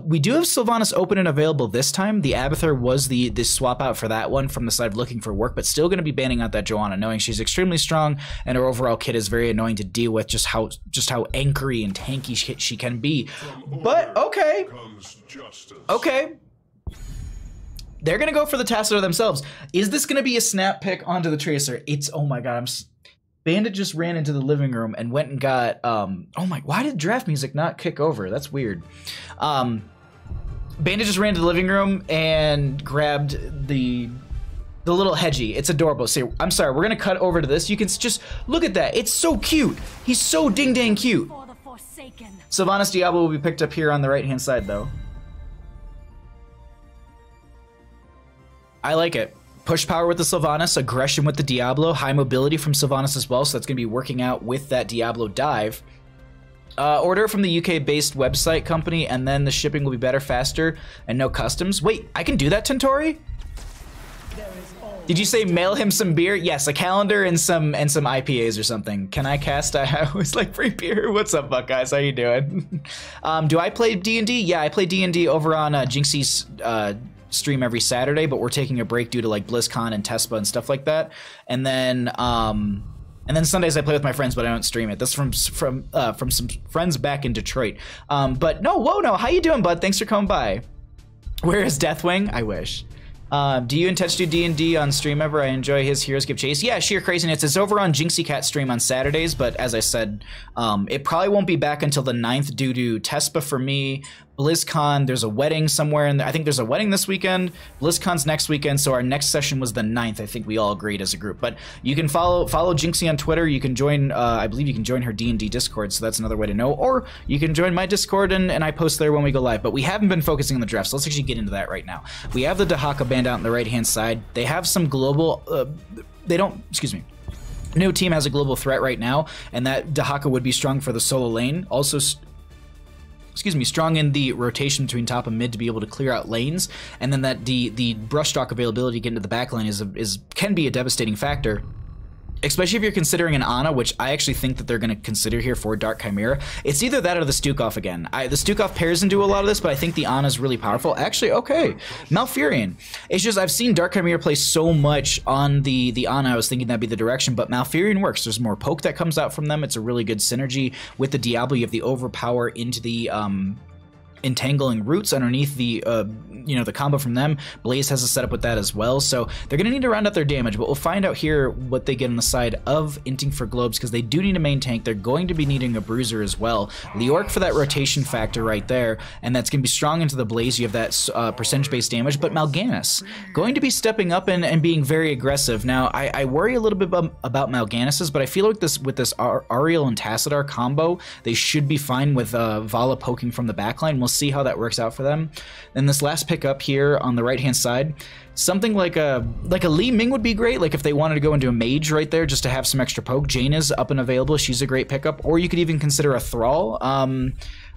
We do have Sylvanas open and available this time. The Abathur was the swap out for that one from the side of Looking for Work, but still going to be banning out that Joanna, knowing she's extremely strong and her overall kit is very annoying to deal with. Just how anchory and tanky she can be. But okay. Okay. They're gonna go for the Tassadar themselves. Is this gonna be a snap pick onto the Tracer? It's, oh my god, Bandit just ran into the living room and went and got, oh my, why did draft music not kick over? That's weird. Bandit just ran to the living room and grabbed the little hedgie. It's adorable. See, I'm sorry, we're gonna cut over to this. You can just look at that. It's so cute. He's so ding dang cute. Sylvanas Diablo will be picked up here on the right-hand side, though. I like it. Push power with the Sylvanas, aggression with the Diablo, high mobility from Sylvanas as well, so that's going to be working out with that Diablo dive. Order from the UK-based website company, and then the shipping will be better, faster, and no customs. Wait, I can do that, Tentori? Did you say mail him some beer? Yes, a calendar and some IPAs or something. Can I cast? I was like, free beer. What's up, Buckeyes? How you doing? Do I play D&D? Yeah, I play D&D over on Jinxie's stream every Saturday, but we're taking a break due to like BlizzCon and TESPA and stuff like that. And then Sundays I play with my friends, but I don't stream it. That's from some friends back in Detroit. But no, whoa, no. How you doing, bud? Thanks for coming by. Where is Deathwing? I wish. Do you intend to do D&D on stream ever? I enjoy his Heroes Give Chase. Yeah, Sheer Craziness. It's over on Jinxie Cat stream on Saturdays, but as I said, it probably won't be back until the 9th due to TESPA for me, BlizzCon, there's a wedding somewhere, and I think there's a wedding this weekend. BlizzCon's next weekend, so our next session was the 9th. I think we all agreed as a group. But you can follow Jinxie on Twitter. You can join, I believe you can join her D&D Discord, so that's another way to know. Or you can join my Discord, and I post there when we go live. But we haven't been focusing on the draft, so let's actually get into that right now. We have the Dahaka band out on the right-hand side. They have some global, no team has a global threat right now, and that Dahaka would be strong for the solo lane. Also, strong in the rotation between top and mid to be able to clear out lanes, and then that the brushstroke availability to get into the back lane can be a devastating factor. Especially if you're considering an Ana, which I actually think that they're going to consider here for Dark Chimera. It's either that or the Stukov again. The Stukov pairs into a lot of this, but I think the Ana is really powerful. Actually, okay, Malfurion. It's just I've seen Dark Chimera play so much on the Ana, I was thinking that'd be the direction, but Malfurion works. There's more poke that comes out from them. It's a really good synergy with the Diablo. You have the overpower into the entangling roots underneath the the combo from them. Blaze has a setup with that as well, so they're gonna need to round out their damage, but we'll find out here what they get on the side of Inting for Globes, because they do need a main tank. They're going to be needing a bruiser as well. Leoric for that rotation factor right there, and that's gonna be strong into the Blaze. You have that percentage-based damage, but Mal'Ganis going to be stepping up and being very aggressive. Now, I worry a little bit about Mal'Ganis's, but I feel like with this Ariel and Tassadar combo, they should be fine with Vala poking from the backline. We'll see how that works out for them. Then this last pick up here on the right hand side, something like a Li Ming would be great, like if they wanted to go into a mage right there just to have some extra poke. Jaina's up and available, she's a great pickup, or you could even consider a Thrall.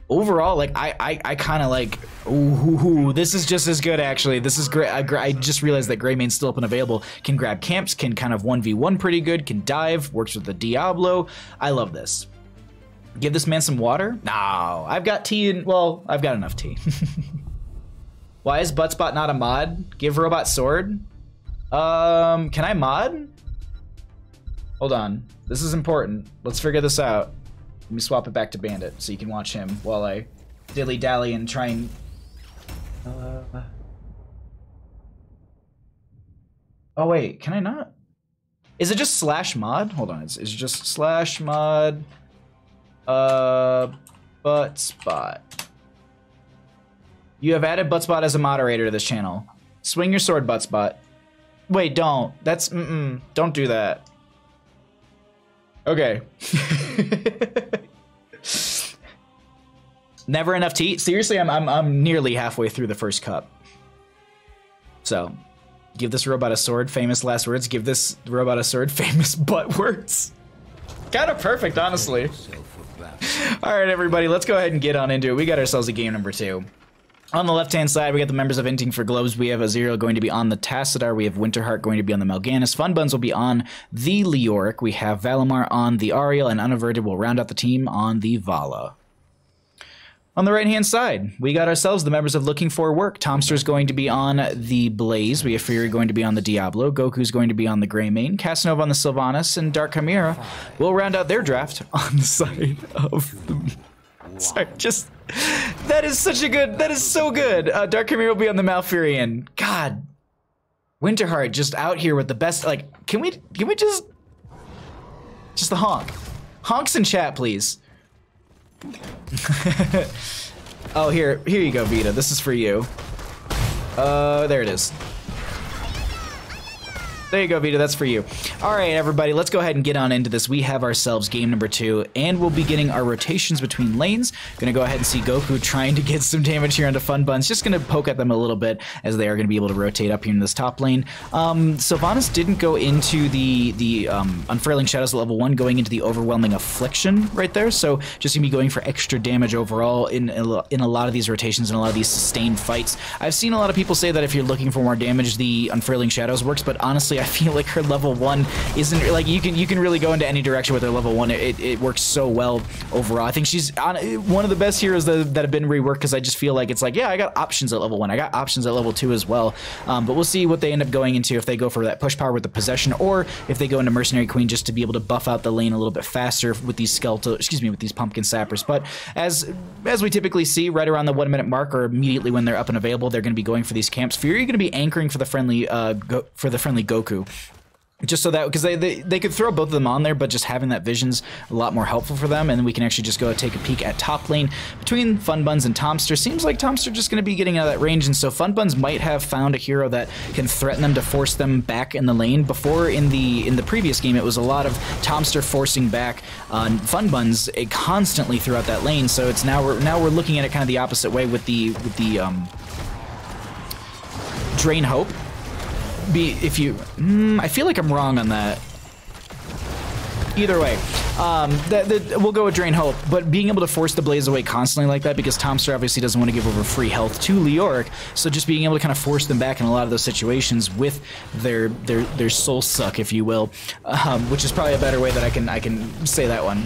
Overall, like I kind of like, ooh, this is just as good actually. This is great. I just realized that Greymane's still up and available, can grab camps, can kind of 1v1 pretty good, can dive, works with the Diablo. I love this. Give this man some water? No, I've got tea, and well, I've got enough tea. Why is Buttspot not a mod? Give Robot Sword? Can I mod? Hold on, this is important. Let's figure this out. Let me swap it back to Bandit so you can watch him while I dilly-dally and try and... Oh wait, can I not? Is it just /mod? Hold on, is it just /mod? Buttspot. You have added Buttspot as a moderator to this channel. Swing your sword, Buttspot. Wait, don't. That's don't do that. Okay. Never enough tea. Seriously, I'm nearly halfway through the first cup. So, give this robot a sword. Famous last words. Give this robot a sword. Famous butt words. Kind of perfect, honestly. All right, everybody, let's go ahead and get on into it. We got ourselves a game number 2. On the left-hand side, we got the members of Inting for Globes. We have Azirael going to be on the Tassadar. We have Winterheart going to be on the Mal'Ganis. Funbuns will be on the Leoric. We have Valimar on the Ariel, and Unaverted will round out the team on the Vala. On the right-hand side, we got ourselves the members of Looking for Work. Tomster's going to be on the Blaze. We have Fury going to be on the Diablo. Goku's going to be on the Greymane. Casanova on the Sylvanas. And Dark Chimera will round out their draft on the side of the... Sorry, just... That is such a good... That is so good. Dark Chimera will be on the Malfurion. God. Winterheart just out here with the best... Like, can we just... Just the honk. Honks in chat, please. Oh, here you go, Vita. This is for you. There it is. There you go, Vita, that's for you. All right, everybody, let's go ahead and get on into this. We have ourselves game number 2, and we'll be getting our rotations between lanes. Gonna go ahead and see Goku trying to get some damage here onto Funbuns. Just gonna poke at them a little bit, as they are gonna be able to rotate up here in this top lane. Sylvanas didn't go into the Unfurling Shadows at level 1, going into the Overwhelming Affliction right there, so just gonna be going for extra damage overall in a lot of these rotations and a lot of these sustained fights. I've seen a lot of people say that if you're looking for more damage, the Unfurling Shadows works, but honestly, I feel like her level 1 isn't like you can really go into any direction with her level 1. It works so well overall. I think she's one of the best heroes that have been reworked, because I just feel like it's like, yeah, I got options at level 1. I got options at level 2 as well. But we'll see what they end up going into, if they go for that push power with the possession, or if they go into Mercenary Queen just to be able to buff out the lane a little bit faster with these with these pumpkin sappers. But as we typically see, right around the 1 minute mark, or immediately when they're up and available, they're going to be going for these camps. Fury going to be anchoring for the friendly Goku. Just so that, because they could throw both of them on there, but just having that vision's a lot more helpful for them, and then we can actually just go take a peek at top lane between Funbuns and Tomster. Seems like Tomster just going to be getting out of that range, and so Funbuns might have found a hero that can threaten them to force them back in the lane. Before, in the previous game, it was a lot of Tomster forcing back Funbuns constantly throughout that lane, so it's now we're looking at it kind of the opposite way with the Drain Hope. I feel like I'm wrong on that. Either way, we'll go with Drain Hope, but being able to force the Blaze away constantly like that, because Tomster obviously doesn't want to give over free health to Leoric, so just being able to kind of force them back in a lot of those situations with their soul suck, if you will, which is probably a better way that I can say that one.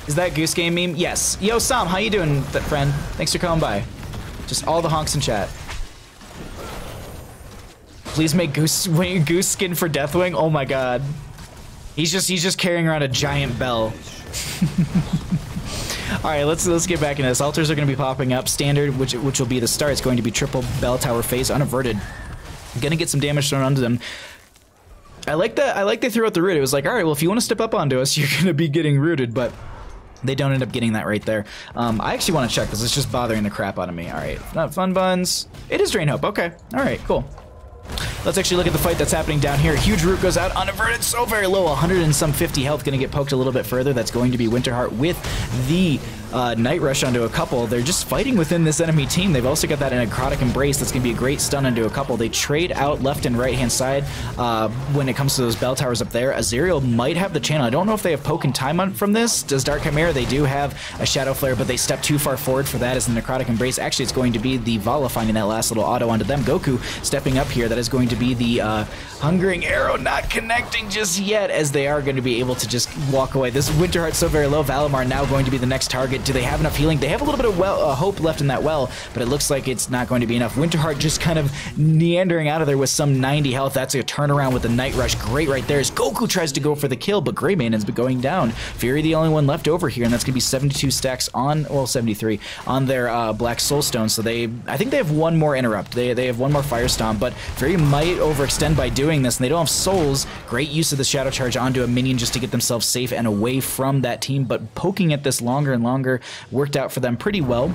Is that Goose Game meme? Yes. Yo, Sam, how you doing, friend? Thanks for coming by. Just all the honks in chat. Please make Goose skin for Deathwing. Oh my god. He's just carrying around a giant bell. Alright, let's get back into this. Altars are gonna be popping up. Standard, which will be the start. It's going to be triple bell tower phase, unaverted. Gonna get some damage thrown onto them. I like that they threw out the root. It was like, alright, well if you want to step up onto us, you're gonna be getting rooted, but they don't end up getting that right there. I actually want to check because it's just bothering the crap out of me. Alright, not Funbuns. It is Drain Hope. Okay. Alright, cool. Let's actually look at the fight that's happening down here. Huge root goes out, unaverted, so very low, 100 and some 50 health, gonna get poked a little bit further. That's going to be Winterheart with the Night Rush onto a couple. They're just fighting within this enemy team. They've also got that Necrotic Embrace that's gonna be a great stun onto a couple. They trade out left and right hand side when it comes to those bell towers up there. Azerial might have the channel. I don't know if they have poke and time on from this. Does Dark Chimera? They do have a Shadow Flare, but they step too far forward for that as the Necrotic Embrace. Actually, it's going to be the Vala finding that last little auto onto them. Goku stepping up here. That is going to be the Hungering Arrow, not connecting just yet, as they are going to be able to just walk away. This Winterheart's so very low. Valimar now going to be the next target. Do they have enough healing? They have a little bit of hope left in that well, but it looks like it's not going to be enough. Winterheart just kind of meandering out of there with some 90 health. That's a turnaround with the Night Rush. Great right there as Goku tries to go for the kill, but Greymane has been going down. Fury the only one left over here, and that's going to be 72 stacks on, well, 73 on their Black Soulstone. So I think they have one more interrupt. They have one more Fire Stomp, but Fury might overextend by doing this, and they don't have souls. Great use of the Shadow Charge onto a minion just to get themselves safe and away from that team, but poking at this longer and longer worked out for them pretty well.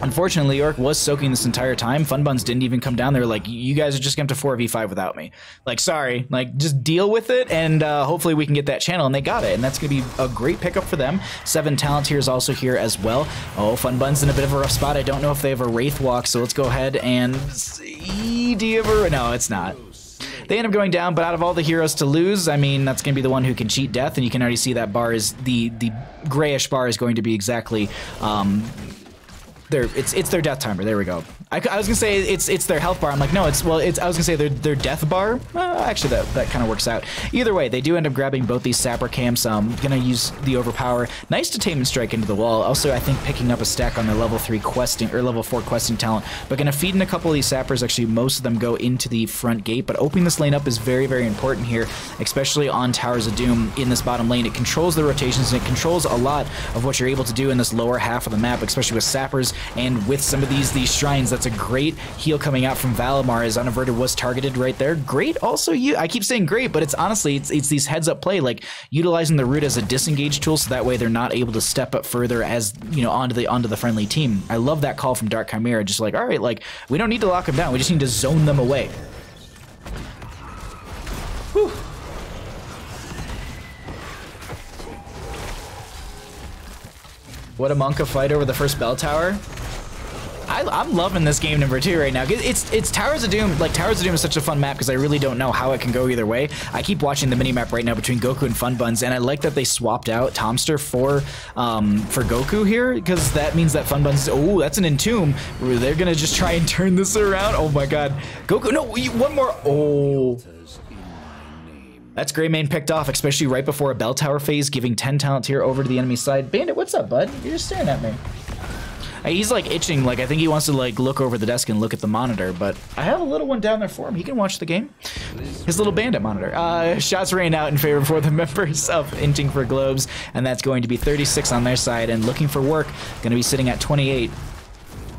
Unfortunately, Leoric was soaking this entire time. Funbuns didn't even come down there. Like, you guys are just going to 4v5 without me. Like, sorry. Like, just deal with it, and hopefully we can get that channel, and they got it. And that's going to be a great pickup for them. 7 Talent here is also here as well. Oh, Funbuns in a bit of a rough spot. I don't know if they have a Wraith Walk, so let's go ahead and see. Do you ever? No, it's not. They end up going down, but out of all the heroes to lose, I mean, that's going to be the one who can cheat death, and you can already see that bar is the grayish bar is going to be exactly it's their death timer. There we go. I was gonna say it's their health bar. I'm like, no, I was gonna say their death bar. Actually, that kind of works out. Either way, they do end up grabbing both these sapper camps. Gonna use the overpower. Nice Detainment Strike into the wall. Also, I think picking up a stack on their level 3 questing or level 4 questing talent. But gonna feed in a couple of these sappers. Actually, most of them go into the front gate. But opening this lane up is very, very important here, especially on Towers of Doom in this bottom lane. It controls the rotations and it controls a lot of what you're able to do in this lower half of the map, especially with sappers and with some of these shrines. That's a great heal coming out from Valimar, as Unaverted was targeted right there. Great also, I keep saying great, but it's honestly, it's these heads up play, like utilizing the root as a disengage tool so that way they're not able to step up further as, you know, onto the friendly team. I love that call from Dark Chimera, just like, all right, like, we don't need to lock them down, we just need to zone them away. Whew. What a Monka fight over the first bell tower. I'm loving this game number 2 right now. It's Towers of Doom. Like, Towers of Doom is such a fun map because I really don't know how it can go either way. I keep watching the mini-map right now between Goku and Funbuns, and I like that they swapped out Tomster for Goku here, because that means that Funbuns, oh, that's an Entomb. They're gonna just try and turn this around. Oh my god. Goku, no, one more. Oh. That's Greymane picked off, especially right before a bell tower phase, giving 10 talent here over to the enemy side. Bandit, what's up, bud? You're just staring at me. He's like itching, like I think he wants to like look over the desk and look at the monitor, but I have a little one down there for him. He can watch the game. His little bandit monitor. Shots rain out in favor for the members of Inting for Globes, and that's going to be 36 on their side, and looking for work, going to be sitting at 28.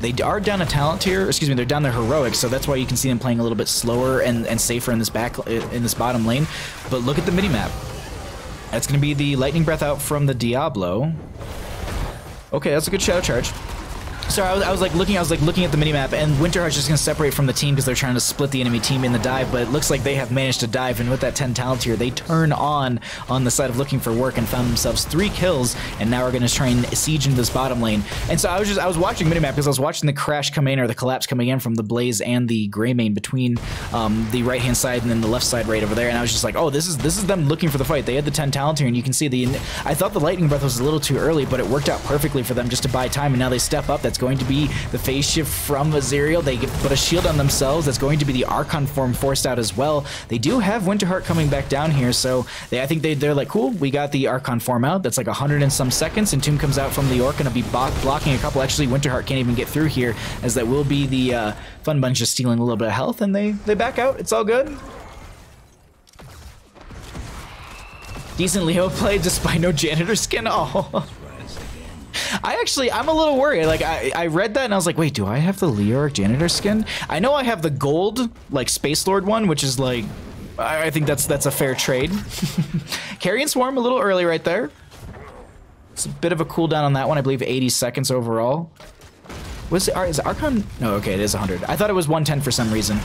They are down a talent tier, excuse me, they're down their heroics, so that's why you can see them playing a little bit slower and safer in this bottom lane. But look at the mini-map. That's going to be the Lightning Breath out from the Diablo. Okay, that's a good Shadow Charge. Sorry, I was looking at the minimap, and Winterheart's just going to separate from the team because they're trying to split the enemy team in the dive, but it looks like they have managed to dive, and with that 10 talent here, they turn on the side of looking for work and found themselves 3 kills, and now we're going to try and siege into this bottom lane. And so I was watching minimap because I was watching the crash come in, or the collapse coming in from the Blaze and the Greymane between the right-hand side and then the left side right over there, and I was just like, oh, this is them looking for the fight. They had the 10 talent here, and you can see I thought the Lightning Breath was a little too early, but it worked out perfectly for them just to buy time, and now they step up. That's going to be the phase shift from Azirial. They put a shield on themselves. That's going to be the Archon form forced out as well. They do have Winterheart coming back down here, so I think they're like, cool, we got the Archon form out. That's like 100 and some seconds, and Tomb comes out from the Orc, gonna be blocking a couple. Actually, Winterheart can't even get through here, as that will be the Fun Bunch just stealing a little bit of health, and they back out. It's all good. Decent Leo play despite no janitor skin. Oh. I'm a little worried. Like, I read that and I was like, wait, do I have the Leoric janitor skin? I know I have the gold, like, Space Lord one, which is like, I think that's a fair trade. Carrion Swarm a little early right there. It's a bit of a cooldown on that one. I believe 80 seconds overall. Is Archon? No, okay, it is 100. I thought it was 110 for some reason.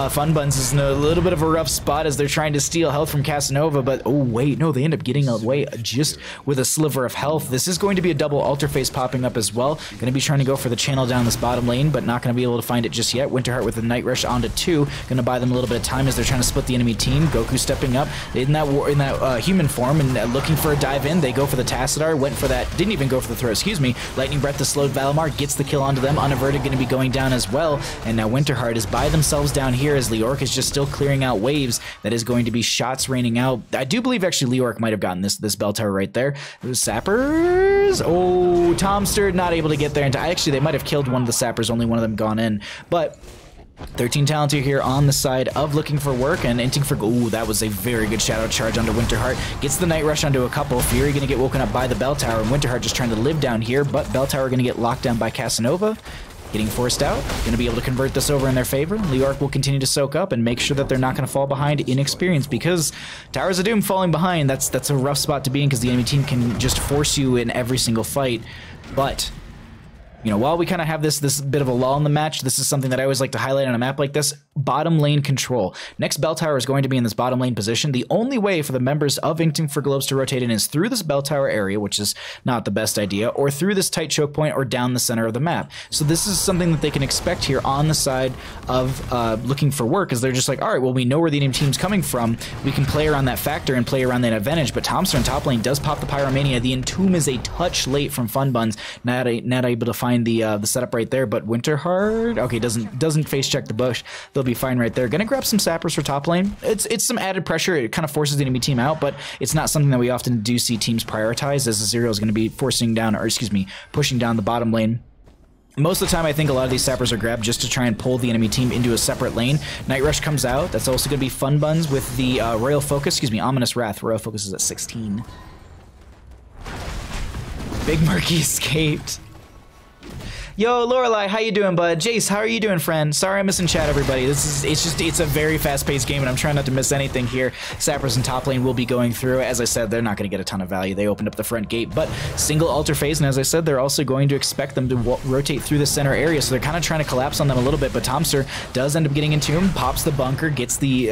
Fun Buns is in a little bit of a rough spot as they're trying to steal health from Casanova, but oh wait, no, they end up getting away just with a sliver of health. This is going to be a double altar face popping up as well. Going to be trying to go for the channel down this bottom lane, but not going to be able to find it just yet. Winterheart with the Night Rush onto 2. Going to buy them a little bit of time as they're trying to split the enemy team. Goku stepping up in that human form and looking for a dive in. They go for the Tassadar, went for that, didn't even go for the throw, excuse me. Lightning Breath, the slowed Valimar, gets the kill onto them. Unaverted going to be going down as well, and now Winterheart is by themselves down here as Leoric is just still clearing out waves. That is going to be shots raining out. I do believe actually Leoric might have gotten this bell tower right there. It was Sappers. Oh, Tomster not able to get there. Actually, they might have killed one of the Sappers, only one of them gone in, but 13 talent here on the side of looking for work, and Inting for, ooh, that was a very good shadow charge onto Winterheart. Gets the Night Rush onto a couple. Fury gonna get woken up by the Bell Tower, and Winterheart just trying to live down here, but Bell Tower gonna get locked down by Casanova. Getting forced out, gonna be able to convert this over in their favor. Leoric will continue to soak up and make sure that they're not gonna fall behind in experience, because Towers of Doom falling behind, that's a rough spot to be in, because the enemy team can just force you in every single fight. But you know, while we kind of have this bit of a lull in the match, this is something that I always like to highlight on a map like this. Bottom lane control. Next Bell Tower is going to be in this bottom lane position. The only way for the members of Inting for Globes to rotate in is through this Bell Tower area, which is not the best idea, or through this tight choke point, or down the center of the map. So this is something that they can expect here on the side of looking for work, as they're just like, all right, well, we know where the enemy team's coming from. We can play around that factor and play around that advantage, but Tomster in top lane does pop the Pyromania. The Entomb is a touch late from Fun Buns, not able to find the setup right there, but Winterheart, okay, doesn't face check the bush. They'll be fine right there. Gonna grab some sappers for top lane. It's some added pressure. It kind of forces the enemy team out, but it's not something that we often do see teams prioritize, as Azirial is going to be pushing down the bottom lane. Most of the time, I think a lot of these sappers are grabbed just to try and pull the enemy team into a separate lane. Night Rush comes out. That's also going to be Fun Buns with the Royal Focus, Ominous Wrath. Royal Focus is at 16. Big Murky escaped. Yo, Lorelei, how you doing, bud? Jace, how are you doing, friend? Sorry I'm missing chat, everybody. It's a very fast-paced game, and I'm trying not to miss anything here. Sappers in top lane will be going through. As I said, they're not going to get a ton of value. They opened up the front gate, but single altar phase, and as I said, they're also going to expect them to rotate through the center area, so they're kind of trying to collapse on them a little bit, but Tomster does end up getting into him, pops the bunker, gets the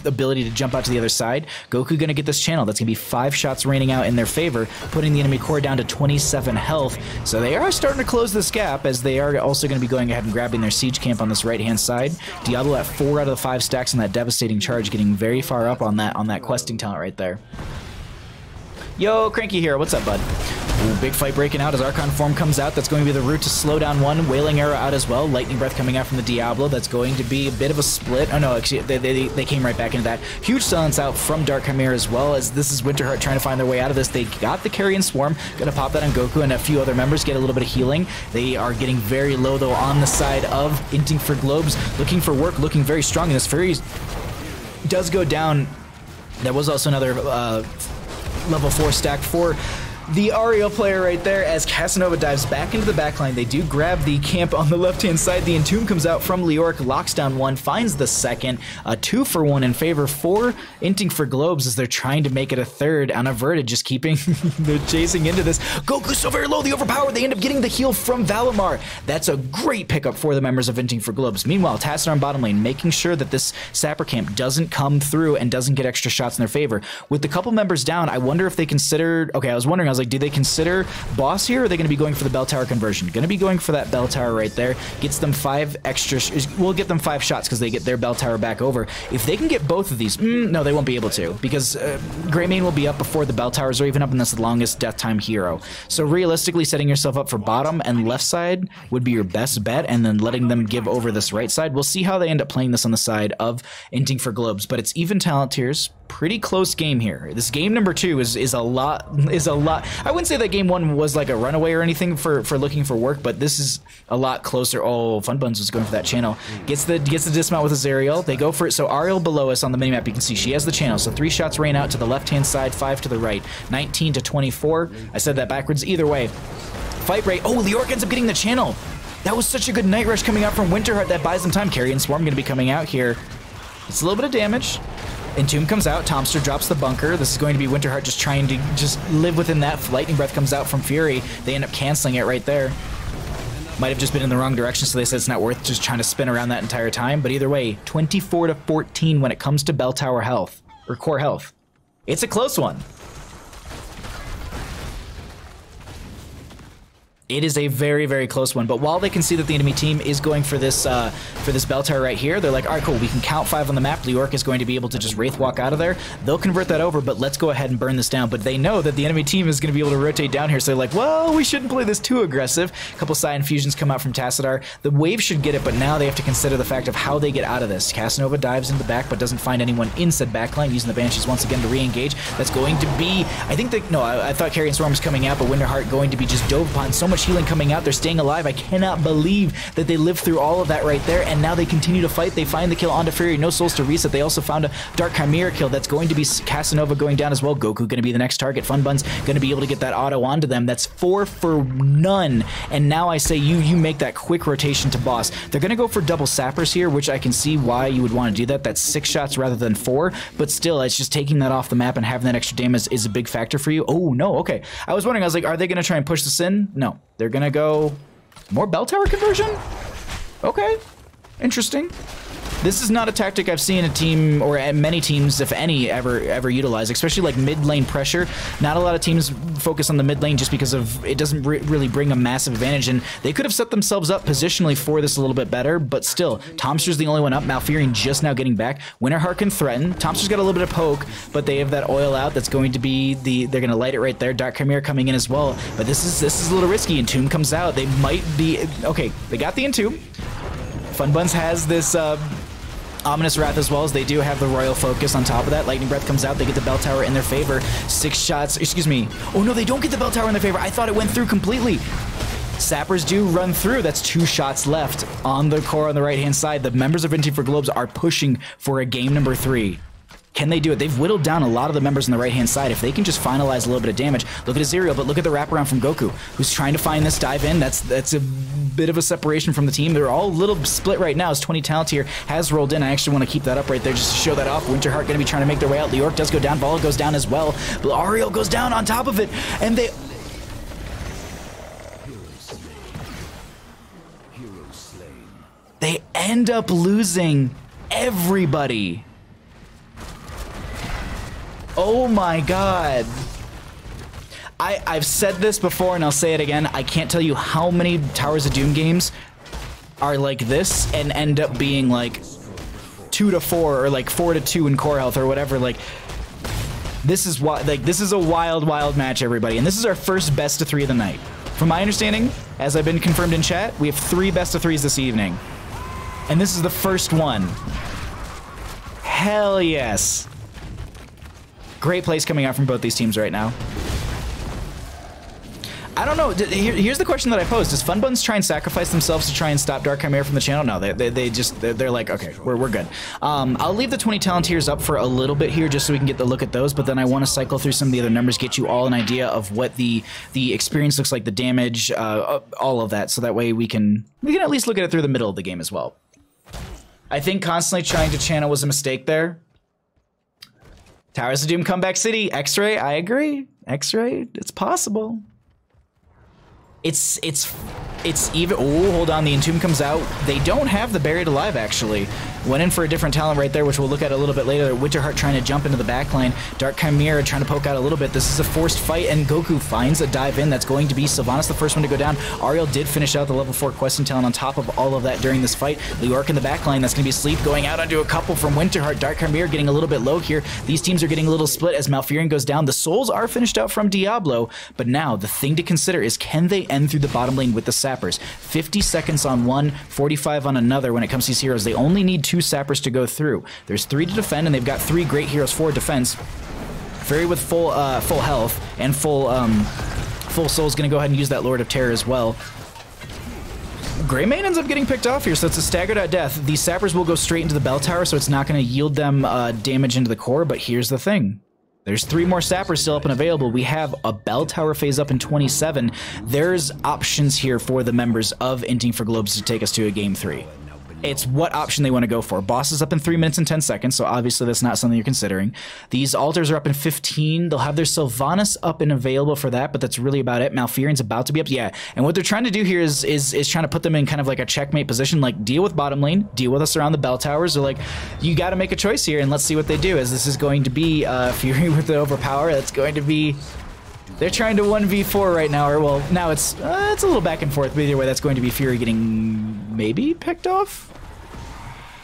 ability to jump out to the other side. Goku going to get this channel. That's going to be 5 shots raining out in their favor, putting the enemy core down to 27 health, so they are starting to close this gap, as they are also going to be going ahead and grabbing their siege camp on this right-hand side. Diablo at 4 out of the 5 stacks on that devastating charge, getting very far up on that questing talent right there. Yo, Cranky here. What's up, bud? Ooh, big fight breaking out as Archon form comes out. That's going to be the route to slow down one. Wailing Arrow out as well. Lightning Breath coming out from the Diablo. That's going to be a bit of a split. Oh no, actually, they came right back into that. Huge silence out from Dark Chimera as well, as this is Winterheart trying to find their way out of this. They got the Carrion Swarm. Gonna pop that on Goku, and a few other members get a little bit of healing. They are getting very low, though, on the side of Inting for Globes. Looking for work, looking very strong, and this Fury does go down. There was also another level 4 stack for The Ariel player right there as Casanova dives back into the backline. They do grab the camp on the left-hand side. The Entomb comes out from Leoric, locks down one, finds the second. A 2-for-1 in favor for Inting for Globes as they're trying to make it a third. Unaverted, just keeping, they're chasing into this. Goku so very low, the overpower. They end up getting the heal from Valimar. That's a great pickup for the members of Inting for Globes. Meanwhile, Tassadar on bottom lane, making sure that this Sapper camp doesn't come through and doesn't get extra shots in their favor. With the couple members down, I wonder if they considered, okay, I was like, do they consider boss here, or are they going to be going for the bell tower conversion? Going to be going for that bell tower right there. Gets them 5 extra, we'll get them 5 shots because they get their bell tower back over. If they can get both of these, no, they won't be able to, because Greymane will be up before the bell towers, or even up in this longest death time hero. So realistically, setting yourself up for bottom and left side would be your best bet, and then letting them give over this right side. We'll see how they end up playing this on the side of Inting for Globes, but it's even talent tiers. Pretty close game here. This game number 2 is a lot. I wouldn't say that game 1 was like a runaway or anything for looking for work, but this is a lot closer. Oh, Fun Buns was going for that channel. Gets the dismount with his Ariel. They go for it. So Ariel below us on the minimap, you can see she has the channel. So 3 shots rain out to the left-hand side, 5 to the right. 19 to 24. I said that backwards. Either way. Fight rate. Oh, Leoric ends up getting the channel. That was such a good Night Rush coming out from Winterheart. That buys them time. Carry and Swarm going to be coming out here. It's a little bit of damage. Entomb comes out, Tomster drops the bunker. This is going to be Winterheart just trying to just live within that. Lightning Breath comes out from Fury. They end up canceling it right there. Might have just been in the wrong direction, so they said it's not worth just trying to spin around that entire time. But either way, 24 to 14 when it comes to bell tower health, or core health. It's a close one. It is a very, very close one. But while they can see that the enemy team is going for this bell tower right here, they're like, all right, cool, we can count 5 on the map. Leoric is going to be able to just Wraith Walk out of there. They'll convert that over, but let's go ahead and burn this down. But they know that the enemy team is going to be able to rotate down here, so they're like, well, we shouldn't play this too aggressive. A couple Psy Infusions come out from Tassadar. The wave should get it, but now they have to consider the fact of how they get out of this. Casanova dives in the back, but doesn't find anyone in said backline, using the Banshees once again to re-engage. That's going to be, I think that, no, I thought Carrion Storm was coming out, but Winterheart going to be just dove upon. So much healing coming out. They're staying alive. I cannot believe that they lived through all of that right there, and now they continue to fight. They find the kill onto Fury. No souls to reset. They also found a Dark Chimera kill. That's going to be Casanova going down as well. Goku going to be the next target. Fun Buns going to be able to get that auto onto them. That's 4 for none. And now I say you make that quick rotation to boss. They're going to go for double sappers here, which I can see why you would want to do that. That's 6 shots rather than 4, but still, it's just taking that off the map and having that extra damage is a big factor for you. Oh, no, okay. I was wondering, I was like, are they going to try and push this in? No. They're going to go more bell tower conversion? Okay. Interesting. This is not a tactic I've seen a team, or many teams, if any, ever utilize, especially like mid lane pressure. Not a lot of teams focus on the mid lane just because of it doesn't really bring a massive advantage, and they could have set themselves up positionally for this a little bit better, but still, Tomster's the only one up. Malfurion just now getting back. Winterheart can threaten. Tomster's got a little bit of poke, but they have that oil out that's going to be they're going to light it right there. Dark Chimera coming in as well, but this is a little risky. Entomb comes out. They might be, okay, they got the Entomb. Fun Buns has this Ominous Wrath as well, as they do have the Royal Focus on top of that. Lightning Breath comes out, they get the Bell Tower in their favor. 6 shots, excuse me. Oh no, they don't get the Bell Tower in their favor. I thought it went through completely. Sappers do run through. That's 2 shots left on the core on the right-hand side. The members of Inting for Globes are pushing for a game number 3. Can they do it? They've whittled down a lot of the members on the right-hand side. If they can just finalize a little bit of damage, look at Aziriel, but look at the wraparound from Goku, who's trying to find this dive in. That's a bit of a separation from the team. They're all a little split right now as 20 talent here has rolled in. I actually want to keep that up right there just to show that off. Winterheart going to be trying to make their way out. Leoric does go down. Vala goes down as well. But Ariel goes down on top of it, and they... They end up losing everybody. Oh my god. I've said this before and I'll say it again. I can't tell you how many Towers of Doom games are like this and end up being like 2 to 4 or like 4 to 2 in core health or whatever. Like this is a wild match, everybody. And this is our first best of 3 of the night. From my understanding, as I've been confirmed in chat, we have 3 best of 3s this evening. And this is the first one. Hell yes. Great plays coming out from both these teams right now. I don't know. Here's the question that I posed. Does Fun Buns try and sacrifice themselves to try and stop Dark Chimera from the channel? No, they're like, okay, we're good. I'll leave the 20 Talonteers up for a little bit here just so we can get the look at those, but then I want to cycle through some of the other numbers, get you all an idea of what the experience looks like, the damage, all of that, so that way we can at least look at it through the middle of the game as well. I think constantly trying to channel was a mistake there. Towers of Doom, Comeback City, X-Ray, I agree. X-Ray, it's possible. It's even, oh, hold on, the Entomb comes out. They don't have the Buried Alive, actually. Went in for a different talent right there, which we'll look at a little bit later. Winterheart trying to jump into the backline. Dark Chimera trying to poke out a little bit. This is a forced fight, and Goku finds a dive in. That's going to be Sylvanas, the first one to go down. Ariel did finish out the level 4 questing talent on top of all of that during this fight. Leoric in the backline, that's going to be Sleep going out onto a couple from Winterheart. Dark Chimera getting a little bit low here. These teams are getting a little split as Malfurion goes down. The souls are finished out from Diablo, but now the thing to consider is, can they end through the bottom lane with the sappers? 50 seconds on one, 45 on another. When it comes to these heroes, they only need 2 sappers to go through. There's 3 to defend, and they've got 3 great heroes for defense. Fury with full health and full soul is going to go ahead and use that Lord of Terror as well. Greymane ends up getting picked off here, so it's a staggered out death. These sappers will go straight into the bell tower, so it's not going to yield them damage into the core, but here's the thing. There's 3 more sappers still up and available. We have a bell tower phase up in 27. There's options here for the members of Inting for Globes to take us to a game 3. It's what option they want to go for. Boss is up in 3 minutes and 10 seconds, so obviously that's not something you're considering. These altars are up in 15. They'll have their Sylvanas up and available for that, but that's really about it. Malfurion's about to be up. Yeah, and what they're trying to do here is trying to put them in kind of like a checkmate position, like deal with bottom lane, deal with us around the bell towers. They're like, you got to make a choice here, and let's see what they do, as this is going to be Fury with the Overpower. That's going to be... They're trying to 1v4 right now, or well, now it's a little back and forth, but either way, that's going to be Fury getting maybe picked off?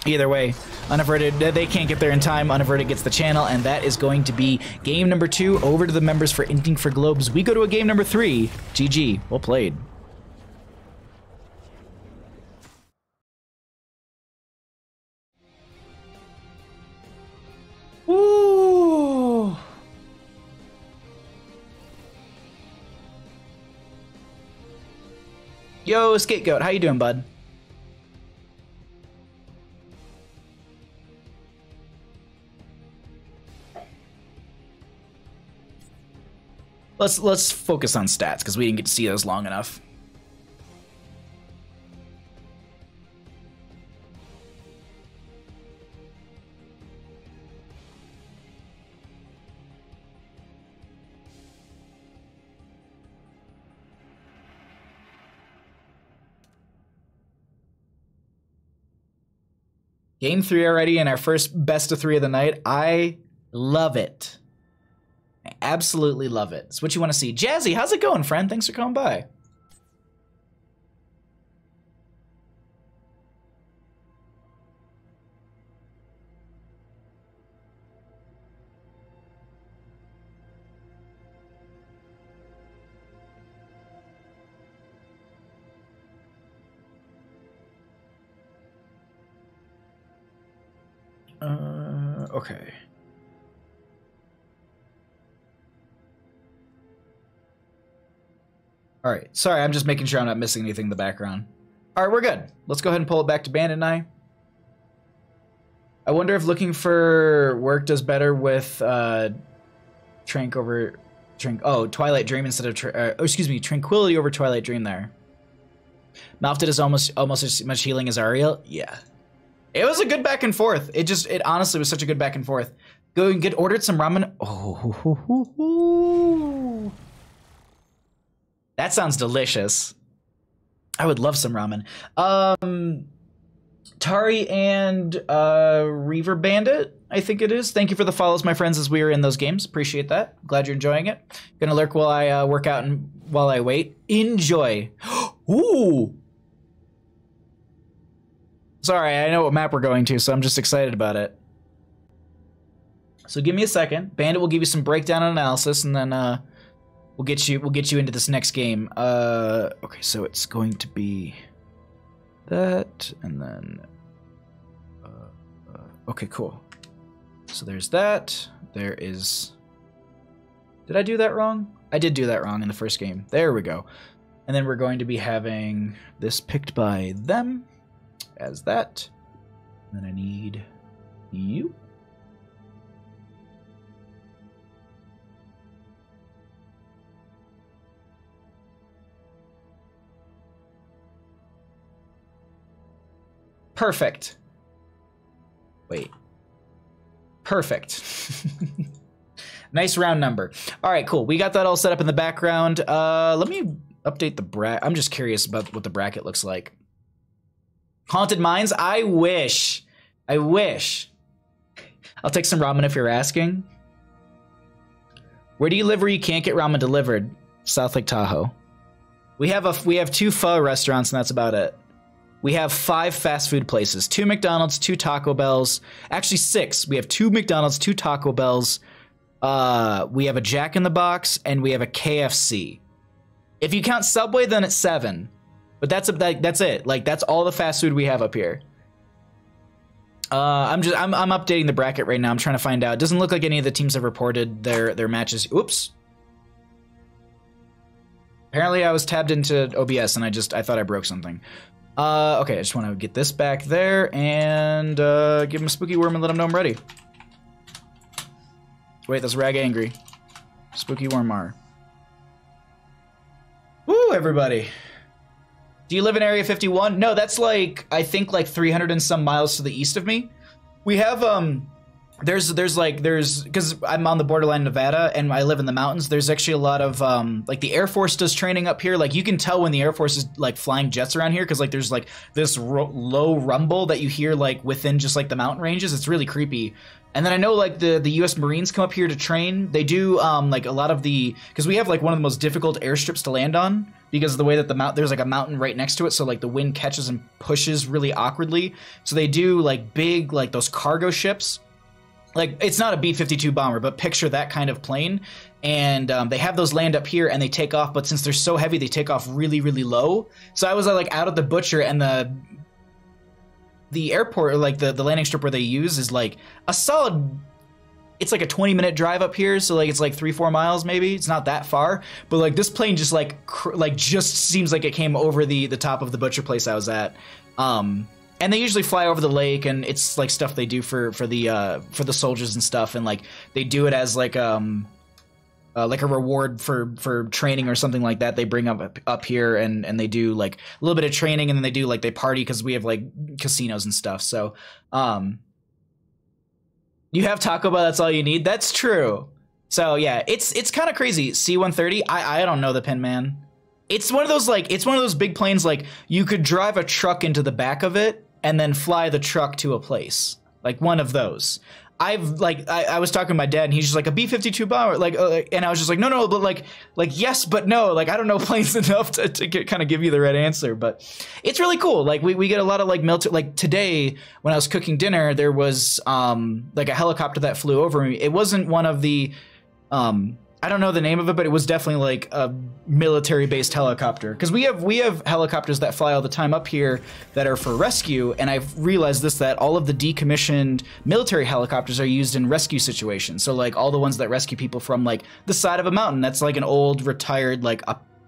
Either way, Unaverted, they can't get there in time. Unaverted gets the channel, and that is going to be game number 2 over to the members for Inting for Globes. We go to a game number 3. GG. Well played. Ooh. Yo, Scapegoat, how you doing, bud? Let's focus on stats, because we didn't get to see those long enough. Game 3 already, and our first best of 3 of the night. I love it. I absolutely love it. It's what you want to see. Jazzy, how's it going, friend? Thanks for coming by. Okay. All right. Sorry, I'm just making sure I'm not missing anything in the background. All right, we're good. Let's go ahead and pull it back to Bandit and I wonder if looking for work does better with Trank over Trank. Oh, Twilight Dream instead of excuse me, Tranquility over Twilight Dream there. Malphite is almost as much healing as Ariel. Yeah. It was a good back and forth. It honestly was such a good back and forth. Go and get ordered some ramen. Oh, that sounds delicious. I would love some ramen. Tari and Reaver Bandit, I think it is. Thank you for the follows, my friends, as we are in those games. Appreciate that. Glad you're enjoying it. Gonna lurk while I work out and while I wait. Enjoy. Ooh. Sorry, I know what map we're going to, so I'm just excited about it. So give me a second. Bandit will give you some breakdown and analysis, and then we'll get you into this next game. Okay, so it's going to be that, and then okay, cool. So there's that. There is Did I do that wrong? I did do that wrong in the first game. There we go. And then we're going to be having this picked by them as that. And then I need you. Perfect. Wait. Perfect. Nice round number. All right, cool. We got that all set up in the background. Let me update the bracket. I'm just curious about what the bracket looks like. Haunted Mines? I wish. I wish. I'll take some ramen if you're asking. Where do you live where you can't get ramen delivered? South Lake Tahoe. We have 2 pho restaurants and that's about it. We have 5 fast food places, 2 McDonald's, 2 Taco Bells, actually 6. We have 2 McDonald's, 2 Taco Bells. We have a Jack in the Box and we have a KFC. If you count Subway, then it's 7. But that's it. Like that's all the fast food we have up here. I'm updating the bracket right now. I'm trying to find out. It doesn't look like any of the teams have reported their matches. Oops. Apparently I was tabbed into OBS and I thought I broke something. Okay, I just want to get this back there and give him a spooky worm and let him know I'm ready. Wait, that's Rag Angry. Spooky worm R. Woo, everybody. Do you live in Area 51? No, that's like, I think like 300 and some miles to the east of me. We have, because I'm on the borderline Nevada and I live in the mountains, there's actually a lot of, like the Air Force does training up here. Like you can tell when the Air Force is like flying jets around here because like there's like this low rumble that you hear like within just like the mountain ranges. It's really creepy. And then I know like the U.S. Marines come up here to train. They do like a lot of because we have like one of the most difficult airstrips to land on because of the way that there's like a mountain right next to it. So like the wind catches and pushes really awkwardly. So they do like big like those cargo ships. Like it's not a B-52 bomber, but picture that kind of plane. And they have those land up here and they take off. But since they're so heavy, they take off really, really low. So I was like out at the butcher and the airport, or like the landing strip where they use is like a solid, it's like a 20-minute drive up here. So like it's like 3-4 miles maybe. It's not that far. But like this plane just just seems like it came over the top of the butcher place I was at. And they usually fly over the lake, and it's like stuff they do for the soldiers and stuff, and like they do it as like a reward for training or something like that. They bring up here and they do like a little bit of training, and then they party because we have like casinos and stuff. So you have Taco Bell, that's all you need. That's true. So yeah, it's kind of crazy. C-130. I don't know the pin, man. It's one of those big planes like you could drive a truck into the back of it and then fly the truck to a place. Like one of those. I was talking to my dad and he's just like a B-52 bomber, and I was just like, no, but like yes, but no, like I don't know planes enough to kind of give you the right answer, but it's really cool. Like we get a lot of like military, like today when I was cooking dinner, there was like a helicopter that flew over me. It wasn't one of the, I don't know the name of it, but it was definitely like a military-based helicopter. Because we have helicopters that fly all the time up here that are for rescue, and I've realized that all of the decommissioned military helicopters are used in rescue situations. So like all the ones that rescue people from like the side of a mountain. That's like an old retired like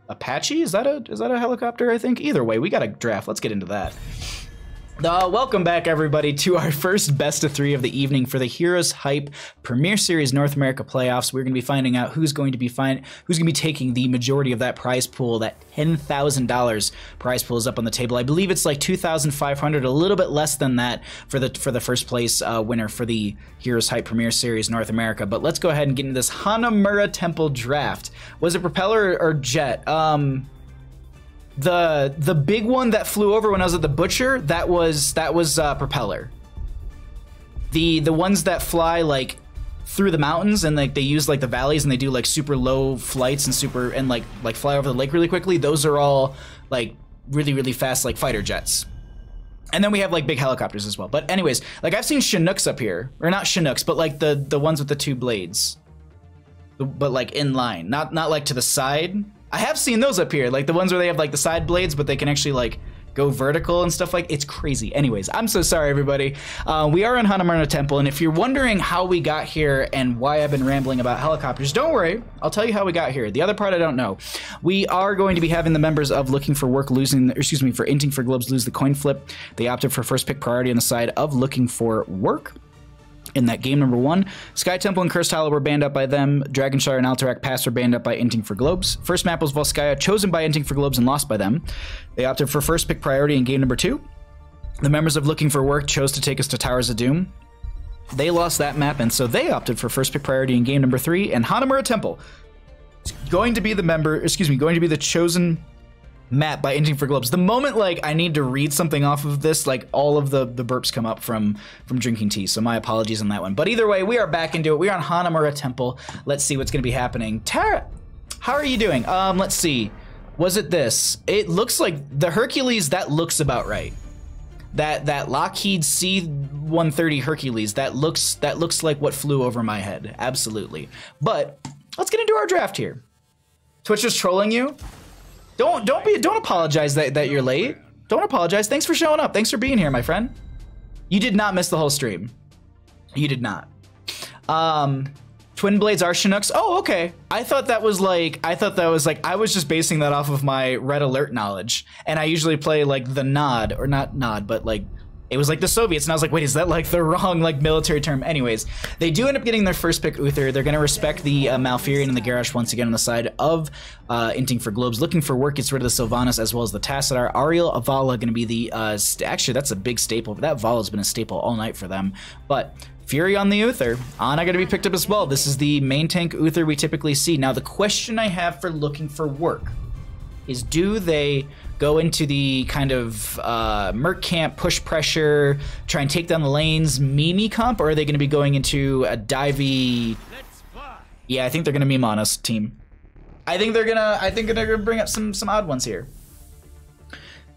Apache. Is that a helicopter? I think. Either way, we got a draft. Let's get into that. Welcome back, everybody, to our first best of 3 of the evening for the Heroes Hype Premier Series North America playoffs. We're going to be finding out who's going to be taking the majority of that prize pool. That $10,000 prize pool is up on the table. I believe it's like $2,500, a little bit less than that for the first place winner for the Heroes Hype Premier Series North America. But let's go ahead and get into this Hanamura Temple draft. Was it propeller or jet? The big one that flew over when I was at the butcher, that was propeller. The ones that fly like through the mountains and like they use like the valleys and they do like super low flights and like fly over the lake really quickly, those are all like really, really fast like fighter jets. And then we have like big helicopters as well. But anyways, like I've seen Chinooks up here, or not Chinooks, but like the ones with the 2 blades, but like in line, not like to the side. I have seen those up here, like the ones where they have like the side blades, but they can actually like go vertical and stuff like, it's crazy. Anyways, I'm so sorry, everybody. We are on Hanamura Temple, and if you're wondering how we got here and why I've been rambling about helicopters, don't worry. I'll tell you how we got here. The other part I don't know. We are going to be having the members of Looking for Work losing, excuse me, for Inting for Globes lose the coin flip. They opted for first pick priority on the side of Looking for Work. In that game number 1, Sky Temple and Cursed Hollow were banned up by them. Dragonshire and Alterac Pass were banned up by Inting for Globes. First map was Volskaya, chosen by Inting for Globes and lost by them. They opted for first pick priority in game number 2. The members of Looking for Work chose to take us to Towers of Doom. They lost that map, and so they opted for first pick priority in game number 3. And Hanamura Temple is going to be the going to be the chosen map by Inting for Globes. The moment like I need to read something off of this, like all of the burps come up from drinking tea, so my apologies on that one. But either way, we are back into it. We are on Hanamura Temple. Let's see what's going to be happening. Tara, how are you doing? Let's see. Was it this? It looks like the Hercules, that looks about right. That Lockheed C-130 Hercules, that looks like what flew over my head. Absolutely. But let's get into our draft here. Twitch is trolling you. Don't apologize that you're late. Don't apologize. Thanks for showing up. Thanks for being here, my friend. You did not miss the whole stream. You did not. Twin Blades are Chinooks. Oh, okay. I thought that was like I was just basing that off of my Red Alert knowledge. And I usually play like the Nod, or not Nod, but like it was like the Soviets, and I was like, wait, is that like the wrong like military term? Anyways, they do end up getting their first pick Uther. They're gonna respect the Malfurion and the Garrosh once again on the side of Inting for Globes. Looking for Work gets rid of the Sylvanas as well as the Tassadar. Ariel Avala gonna be the actually that's a big staple. That Avala's been a staple all night for them. But Fury on the Uther. Ana gonna be picked up as well. This is the main tank Uther we typically see. Now the question I have for Looking for Work is, do they go into the kind of Merc camp, push pressure, try and take down the lanes, meme comp, or are they going to be going into a divey? Yeah, I think they're going to meme on us, team. I think they're gonna bring up some odd ones here.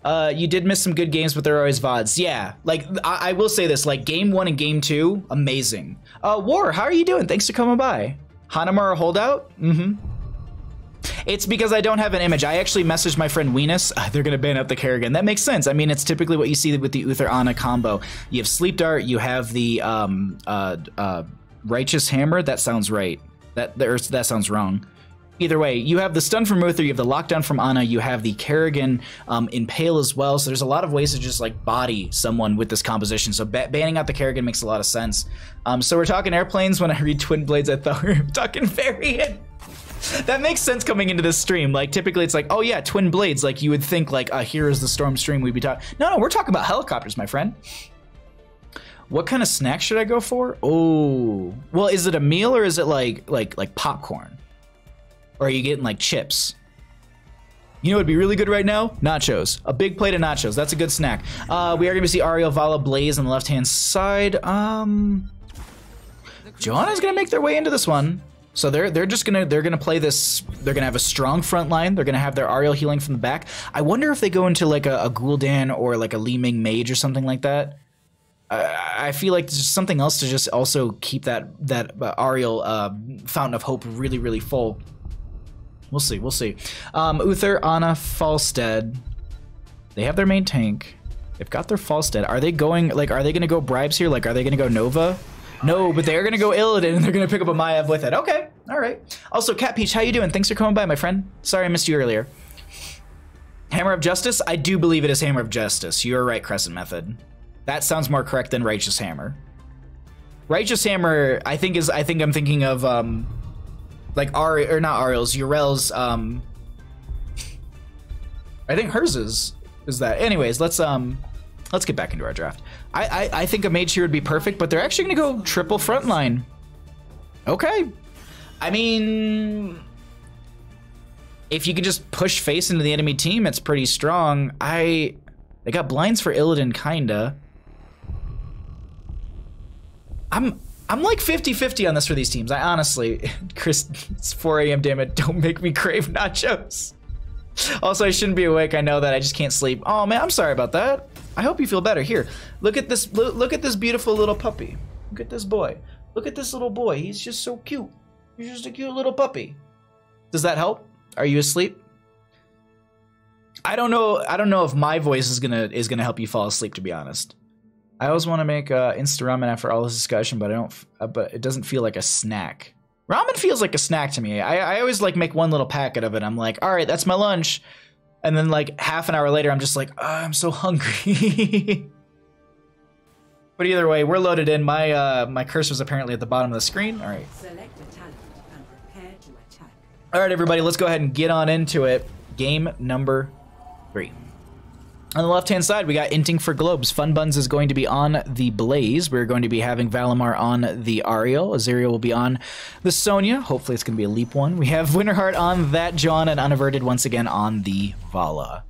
You did miss some good games, but they're always VODs. Yeah, like I will say this, like game 1 and game 2, amazing. War, how are you doing? Thanks for coming by. Hanamura holdout? Mm-hmm. It's because I don't have an image. I actually messaged my friend Weenus. They're going to ban out the Kerrigan. That makes sense. I mean, it's typically what you see with the Uther Ana combo. You have Sleep Dart. You have the Righteous Hammer. That sounds right. That sounds wrong. Either way, you have the Stun from Uther. You have the Lockdown from Ana. You have the Kerrigan Impale as well. So there's a lot of ways to just like body someone with this composition. So banning out the Kerrigan makes a lot of sense. So we're talking airplanes. When I read Twin Blades, I thought we were talking Variant. That makes sense coming into this stream. Like typically it's like, oh yeah, Twin Blades. Like you would think like Heroes the Storm stream we'd be talking. No, we're talking about helicopters, my friend. What kind of snack should I go for? Oh, well, is it a meal or is it like popcorn? Or are you getting like chips? You know what'd be really good right now? Nachos. A big plate of nachos. That's a good snack. We are gonna see Ariel Vala Blaze on the left-hand side. Joanna's gonna make their way into this one. So they're gonna play this. They're gonna have a strong front line. They're gonna have their Ariel healing from the back. I wonder if they go into like a Gul'dan or like a Li Ming Mage or something like that. I feel like there's something else to just also keep that Ariel Fountain of Hope really full. We'll see. Uther, Ana, Falstead. They have their main tank. They've got their Falstead. Are they gonna go bribes here? Like, are they gonna go Nova? No, but they're gonna go Illidan and they're gonna pick up a Maiev with it. Okay, all right. Also, Cat Peach, how you doing? Thanks for coming by, my friend. Sorry I missed you earlier. Hammer of Justice? I do believe it is Hammer of Justice. You're right, Crescent Method. That sounds more correct than Righteous Hammer. Righteous Hammer, I think I'm thinking of like not Ariel's, Urel's. I think hers is that. Anyways, let's get back into our draft. I think a mage here would be perfect, but they're actually gonna go triple frontline. Okay. I mean, if you can just push face into the enemy team, it's pretty strong. They got blinds for Illidan, kinda. I'm like 50-50 on this for these teams. I honestly, Chris, it's 4 a.m. Damn it! Don't make me crave nachos. Also, I shouldn't be awake. I know that. I just can't sleep. Oh man, I'm sorry about that. I hope you feel better. Here, look at this. Look at this beautiful little puppy. Look at this boy. Look at this little boy. He's just so cute. He's just a cute little puppy. Does that help? Are you asleep? I don't know if my voice is gonna help you fall asleep, to be honest. I always want to make instant ramen after all this discussion, but I don't. But it doesn't feel like a snack. Ramen feels like a snack to me. I always like make one little packet of it. I'm like, all right, that's my lunch, and then like half an hour later, I'm just like, oh, I'm so hungry. But either way, we're loaded in. My cursor's apparently at the bottom of the screen. All right. Select a talent and prepare to attack. All right, everybody, let's go ahead and get on into it. Game number 3. On the left-hand side, we got Inting for Globes. Fun Buns is going to be on the Blaze. We're going to be having Valimar on the Ariel. Aziriel will be on the Sonya. Hopefully it's going to be a leap one. We have Winterheart on that John, and Unaverted once again on the Vala.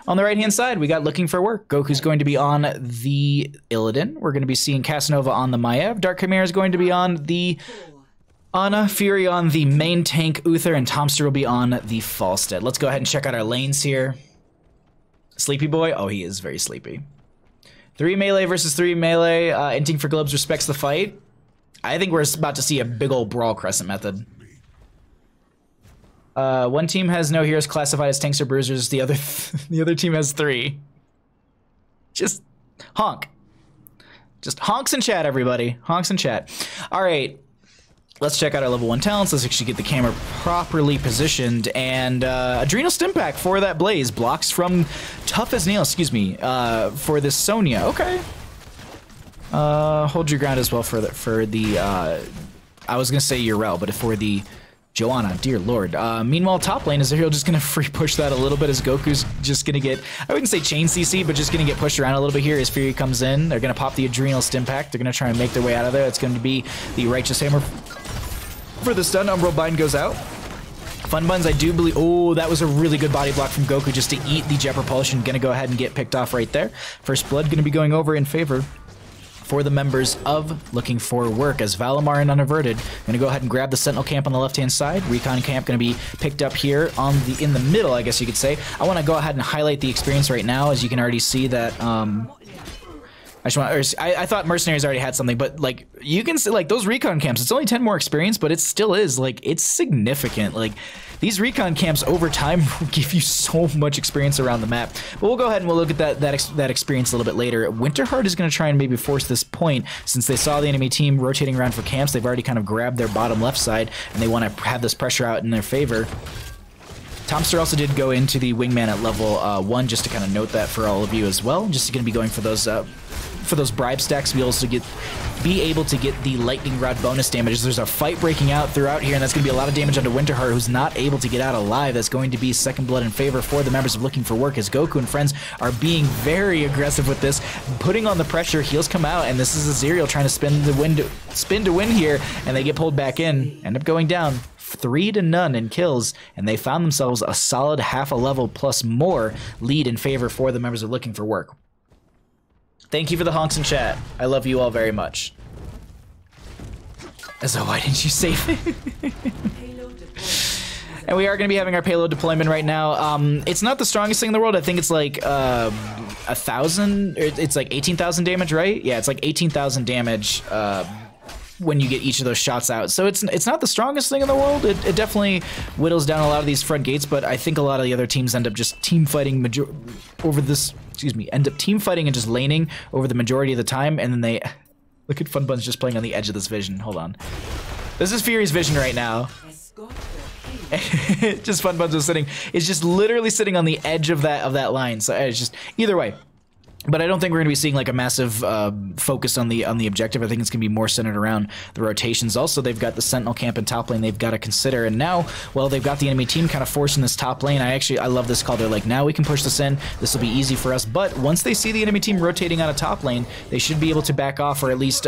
On the right-hand side, we got Looking for Work. Goku's going to be on the Illidan. We're going to be seeing Casanova on the Maiev. Dark Chimera is going to be on the Ana, Fury on the main tank Uther, and Tomster will be on the Falstead. Let's go ahead and check out our lanes here. Sleepy boy? Oh, he is very sleepy. 3 melee versus 3 melee. Inting for Globes respects the fight. I think we're about to see a big old brawl crescent method. One team has no heroes classified as tanks or bruisers. The other team has 3. Just honk. Just honks in chat, everybody. Honks in chat. All right. Let's check out our level 1 talents. Let's actually get the camera properly positioned. And Adrenal Stimpack for that Blaze. Blocks from Tough as Nail, excuse me, for this Sonya. Okay. Hold your ground as well for the I was going to say Urel, but for the Joanna, dear lord. Meanwhile, top lane, is Aziriel just going to free push that a little bit as Goku's just going to get, I wouldn't say chain CC, but just going to get pushed around a little bit here as Fury comes in. They're going to pop the Adrenal Stimpack. They're going to try and make their way out of there. It's going to be the Righteous Hammer for the stun. Umbral Bind goes out. Fun Buns, I do believe, oh, that was a really good body block from Goku just to eat the Jet Propulsion. Going to go ahead and get picked off right there. First Blood going to be going over in favor for the members of Looking for Work as Valimar and Unaverted. I'm gonna go ahead and grab the Sentinel camp on the left-hand side. Recon camp gonna be picked up here in the middle, I guess you could say. I want to go ahead and highlight the experience right now, as you can already see that. I thought Mercenaries already had something, but like you can see, like those recon camps, it's only 10 more experience, but it still is like it's significant. Like these recon camps over time will give you so much experience around the map. But we'll go ahead and we'll look at that experience a little bit later. Winterheart is going to try and maybe force this point, since they saw the enemy team rotating around for camps. They've already kind of grabbed their bottom left side, and they want to have this pressure out in their favor. Tomster also did go into the wingman at level 1, just to kind of note that for all of you as well. Just going to be going for those bribe stacks to be able to get the lightning rod bonus damage. There's a fight breaking out throughout here, and that's going to be a lot of damage onto Winterheart, who's not able to get out alive. That's going to be second blood in favor for the members of Looking for Work, as Goku and friends are being very aggressive with this, putting on the pressure. Heals come out, and this is Aziriel trying to spin to win here, and they get pulled back in, end up going down 3-0 in kills, and they found themselves a solid half a level plus more lead in favor for the members of Looking for Work. Thank you for the honks in chat. I love you all very much. So why didn't you save it? And we are going to be having our payload deployment right now. It's not the strongest thing in the world. I think it's like 1,000. It's like 18,000 damage, right? Yeah, it's like 18,000 damage when you get each of those shots out. So it's not the strongest thing in the world. It definitely whittles down a lot of these front gates, but I think a lot of the other teams end up just team fighting over this. Excuse me, end up team fighting and just laning over the majority of the time, and then they look at Fun Buns just playing on the edge of this vision. Hold on, this is Fury's vision right now. Just Fun Buns is just literally sitting on the edge of that line. So it's just either way. But I don't think we're going to be seeing like a massive focus on the objective. I think it's going to be more centered around the rotations. Also, they've got the Sentinel camp and top lane they've got to consider. And now, well, they've got the enemy team kind of forcing this top lane. I love this call. They're like, now we can push this in. This will be easy for us. But once they see the enemy team rotating out of top lane, they should be able to back off, or at least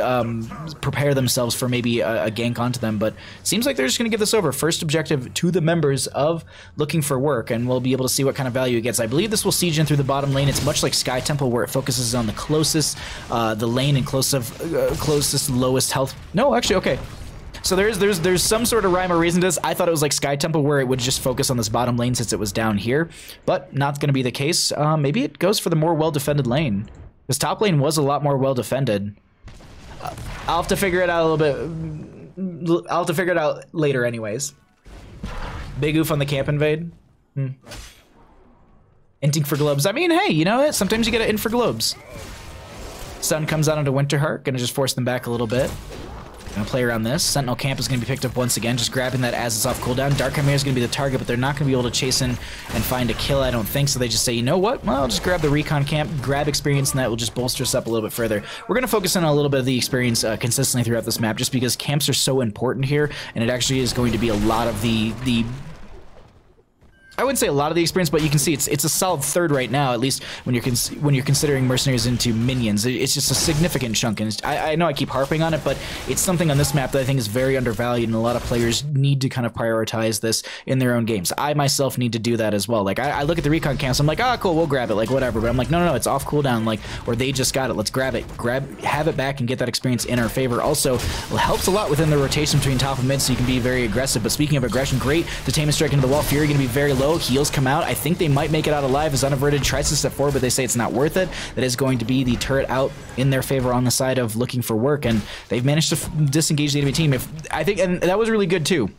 prepare themselves for maybe a gank onto them. But seems like they're just going to give this over. First objective to the members of Looking for Work, and we'll be able to see what kind of value it gets. I believe this will siege in through the bottom lane. It's much like Sky Temple, where it focuses on the closest, the lane and closest lowest health. No, actually, okay. So there's some sort of rhyme or reason to this. I thought it was like Sky Temple, where it would just focus on this bottom lane since it was down here, but not going to be the case. Maybe it goes for the more well-defended lane. This top lane was a lot more well-defended. I'll have to figure it out a little bit. I'll have to figure it out later, anyways. Big oof on the camp invade. Inting for globes. I mean, hey, you know what? Sometimes you get it in for globes. Sun comes out onto Winterheart, gonna just force them back a little bit. Gonna play around this. Sentinel Camp is gonna be picked up once again, just grabbing that as it's off cooldown. Dark Chimera is gonna be the target, but they're not gonna be able to chase in and find a kill, I don't think. So they just say, you know what? Well, I'll just grab the Recon Camp, grab experience, and that will just bolster us up a little bit further. We're gonna focus on a little bit of the experience consistently throughout this map, just because camps are so important here, and it actually is going to be a lot of the I wouldn't say a lot of the experience, but you can see it's a solid third right now, at least when you're considering mercenaries into minions. It's just a significant chunk, and I know I keep harping on it, but it's something on this map that I think is very undervalued, and a lot of players need to kind of prioritize this in their own games. I myself need to do that as well. Like I look at the recon camps, I'm like, ah, cool, we'll grab it, like whatever. But I'm like, no, it's off cooldown, like, or they just got it. Let's grab it, have it back, and get that experience in our favor. Also, it helps a lot within the rotation between top and mid, so you can be very aggressive. But speaking of aggression, great detainment strike into the wall. Fury going to be very low. Heals come out. I think they might make it out alive as Unaverted tries to step forward, but they say it's not worth it. That is going to be the turret out in their favor on the side of looking for work, and they've managed to disengage the enemy team. And that was really good too.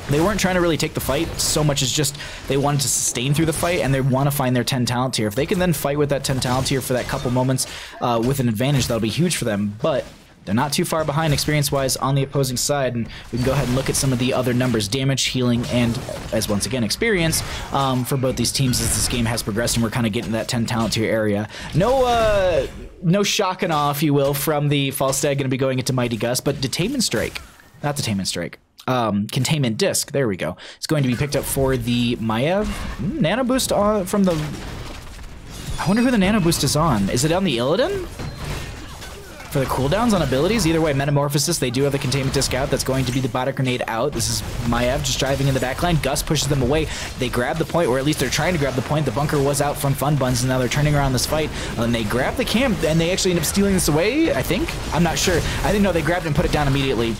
They weren't trying to really take the fight so much as just they wanted to sustain through the fight, and they want to find their 10 talent tier. If they can then fight with that 10 talent tier for that couple moments with an advantage, that'll be huge for them. But they're not too far behind experience-wise on the opposing side, and we can go ahead and look at some of the other numbers: damage, healing, and, as once again, experience for both these teams as this game has progressed, and we're kind of getting that 10 talent tier area. No shock and awe, if you will, from the Falstad going to be going into Mighty Gust, but Detainment Strike, not Detainment Strike. Containment Disc, there we go. It's going to be picked up for the Maiev. Nano Boost from the... I wonder who the Nano Boost is on. Is it on the Illidan? For the cooldowns on abilities, either way, Metamorphosis, they do have the Containment Disc out. That's going to be the Bota Grenade out. This is Maiev just driving in the backline. Gus pushes them away. They grab the point, or at least they're trying to grab the point. The bunker was out from Fun Buns, and now they're turning around this fight. And they grab the camp, and they actually end up stealing this away, I think? I'm not sure. I think, no, they grabbed it and put it down immediately.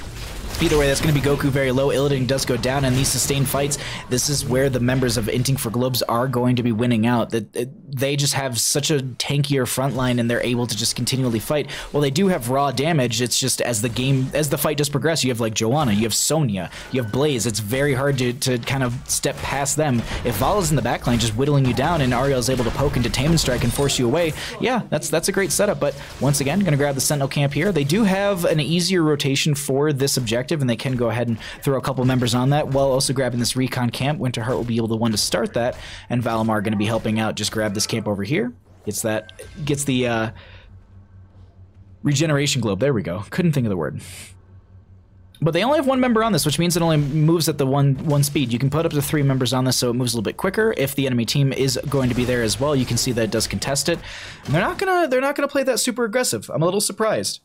Either way, that's going to be Goku very low. Illidan does go down, and these sustained fights, this is where the members of Inting for Globes are going to be winning out. They just have such a tankier front line, and they're able to just continually fight. Well, they do have raw damage. It's just as the fight does progress, you have like Joanna, you have Sonya, you have Blaze. It's very hard to kind of step past them. If Vala's in the backline just whittling you down, and Ariel's able to poke and Detainment Strike and force you away, yeah, that's a great setup. But once again, going to grab the Sentinel Camp here. They do have an easier rotation for this objective, and they can go ahead and throw a couple members on that while also grabbing this Recon Camp. Winterheart will be able to one to start that, and Valimar going to be helping out. Just grab this camp over here. Gets the Regeneration Globe. There we go. Couldn't think of the word. But they only have one member on this, which means it only moves at the one speed. You can put up to 3 members on this, so it moves a little bit quicker. If the enemy team is going to be there as well, you can see that it does contest it. And they're not gonna play that super aggressive. I'm a little surprised.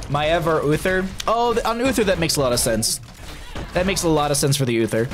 Maiev or Uther? Oh, on Uther, that makes a lot of sense. That makes a lot of sense for the Uther.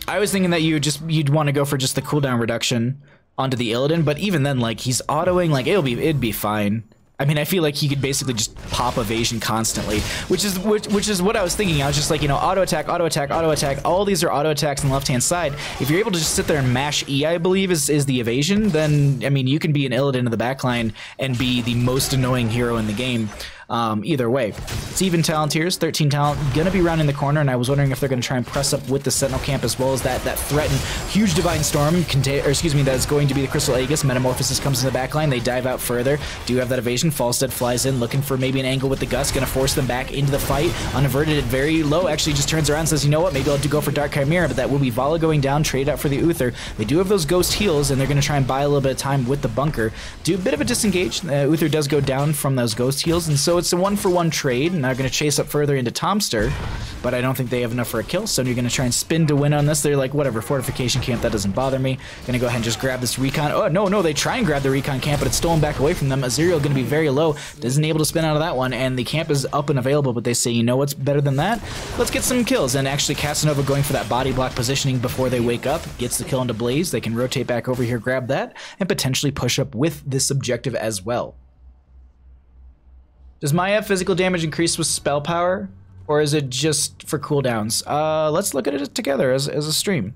I was thinking that you'd want to go for just the cooldown reduction onto the Illidan, but even then, like, he's autoing, like, it'd be fine. I mean, I feel like he could basically just pop evasion constantly, which is what I was thinking. I was just like, you know, auto attack, auto attack, auto attack. All these are auto attacks on the left-hand side. If you're able to just sit there and mash E, I believe, is the evasion, then, I mean, you can be an Illidan in the backline and be the most annoying hero in the game. Either way, it's even talent tiers. 13 talent gonna be rounding the corner, and I was wondering if they're gonna try and press up with the Sentinel Camp as well as that threatened huge Divine Storm. That is going to be the Crystal Aegis. Metamorphosis comes in the backline. They dive out further. Do have that evasion. Falstad flies in, looking for maybe an angle with the Gust. Gonna force them back into the fight. Unaverted it very low. Actually, just turns around and says, you know what? Maybe I'll have to go for Dark Chimera, but that will be Vala going down. Trade out for the Uther. They do have those Ghost heals, and they're gonna try and buy a little bit of time with the bunker. Do a bit of a disengage. Uther does go down from those Ghost heals, and so it's a 1-for-1 trade, and they're going to chase up further into Tomster, but I don't think they have enough for a kill, so you're going to try and spin to win on this. They're like, whatever, Fortification Camp, that doesn't bother me. Going to go ahead and just grab this Recon. Oh, no, they try and grab the Recon Camp, but it's stolen back away from them. Aziriel going to be very low, isn't able to spin out of that one, and the camp is up and available, but they say, you know what's better than that? Let's get some kills, and actually Casanova going for that body block positioning before they wake up, gets the kill into Blaze. They can rotate back over here, grab that, and potentially push up with this objective as well. Does Maiev physical damage increase with spell power, or is it just for cooldowns? Let's look at it together as a stream.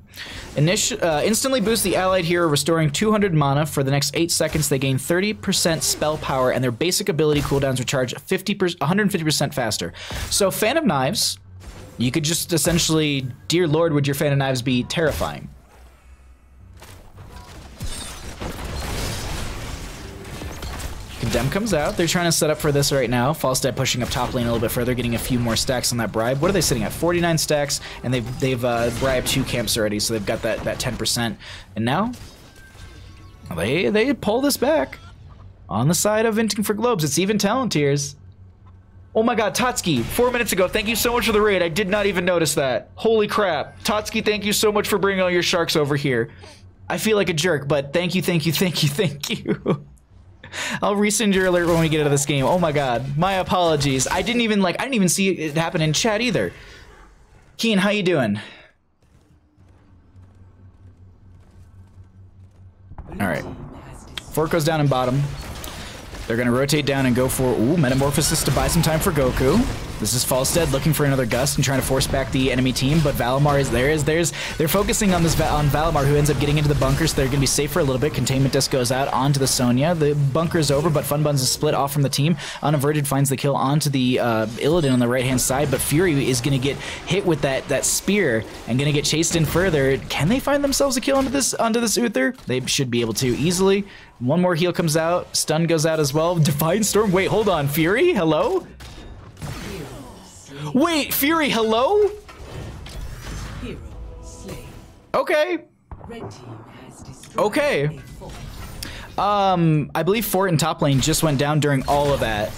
Instantly boost the allied hero, restoring 200 mana for the next 8 seconds. They gain 30% spell power, and their basic ability cooldowns recharge 150% faster. So Fan of Knives You could just essentially, dear Lord, would your fan of knives be terrifying. Condemn comes out. They're trying to set up for this right now. Falstad pushing up top lane a little bit further, getting a few more stacks on that bribe. What are they sitting at? 49 stacks, and they've bribed 2 camps already, so they've got that 10%. And now they pull this back on the side of Inting for Globes. It's even talent tiers. Oh my God, Totski, 4 minutes ago, thank you so much for the raid. I did not even notice that. Holy crap. Totski, thank you so much for bringing all your sharks over here. I feel like a jerk, but thank you, thank you, thank you, thank you. I'll resend your alert when we get into this game. Oh my God, my apologies. I didn't even see it happen in chat either. Keen, how you doing? All right, Fork goes down in bottom. They're gonna rotate down and go for, ooh, Metamorphosis to buy some time for Goku. This is Falstad looking for another gust and trying to force back the enemy team, but Valimar is there. They're focusing on this on Valimar, who ends up getting into the bunkers. So they're gonna be safe for a little bit. Containment disc goes out onto the Sonya. The bunker is over, but Funbuns is split off from the team. Unaverted finds the kill onto the Illidan on the right hand side, but Fury is gonna get hit with that spear and gonna get chased in further. Can they find themselves a kill onto this Uther? They should be able to easily. One more heal comes out. Stun goes out as well. Divine Storm. Wait, hold on. Fury, hello? Wait, Fury, hello? Hero slain. Okay. Red team has destroyed Okay. a fort. I believe Fort and top lane just went down during all of that.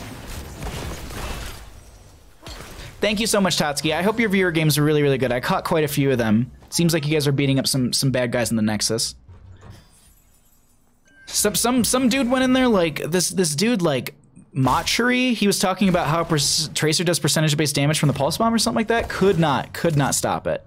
Thank you so much, Totski. I hope your viewer games are really, really good. I caught quite a few of them. Seems like you guys are beating up some bad guys in the Nexus. Some dude went in there like this dude like Machuri. He was talking about how Tracer does percentage-based damage from the pulse bomb or something like that. Could not stop it.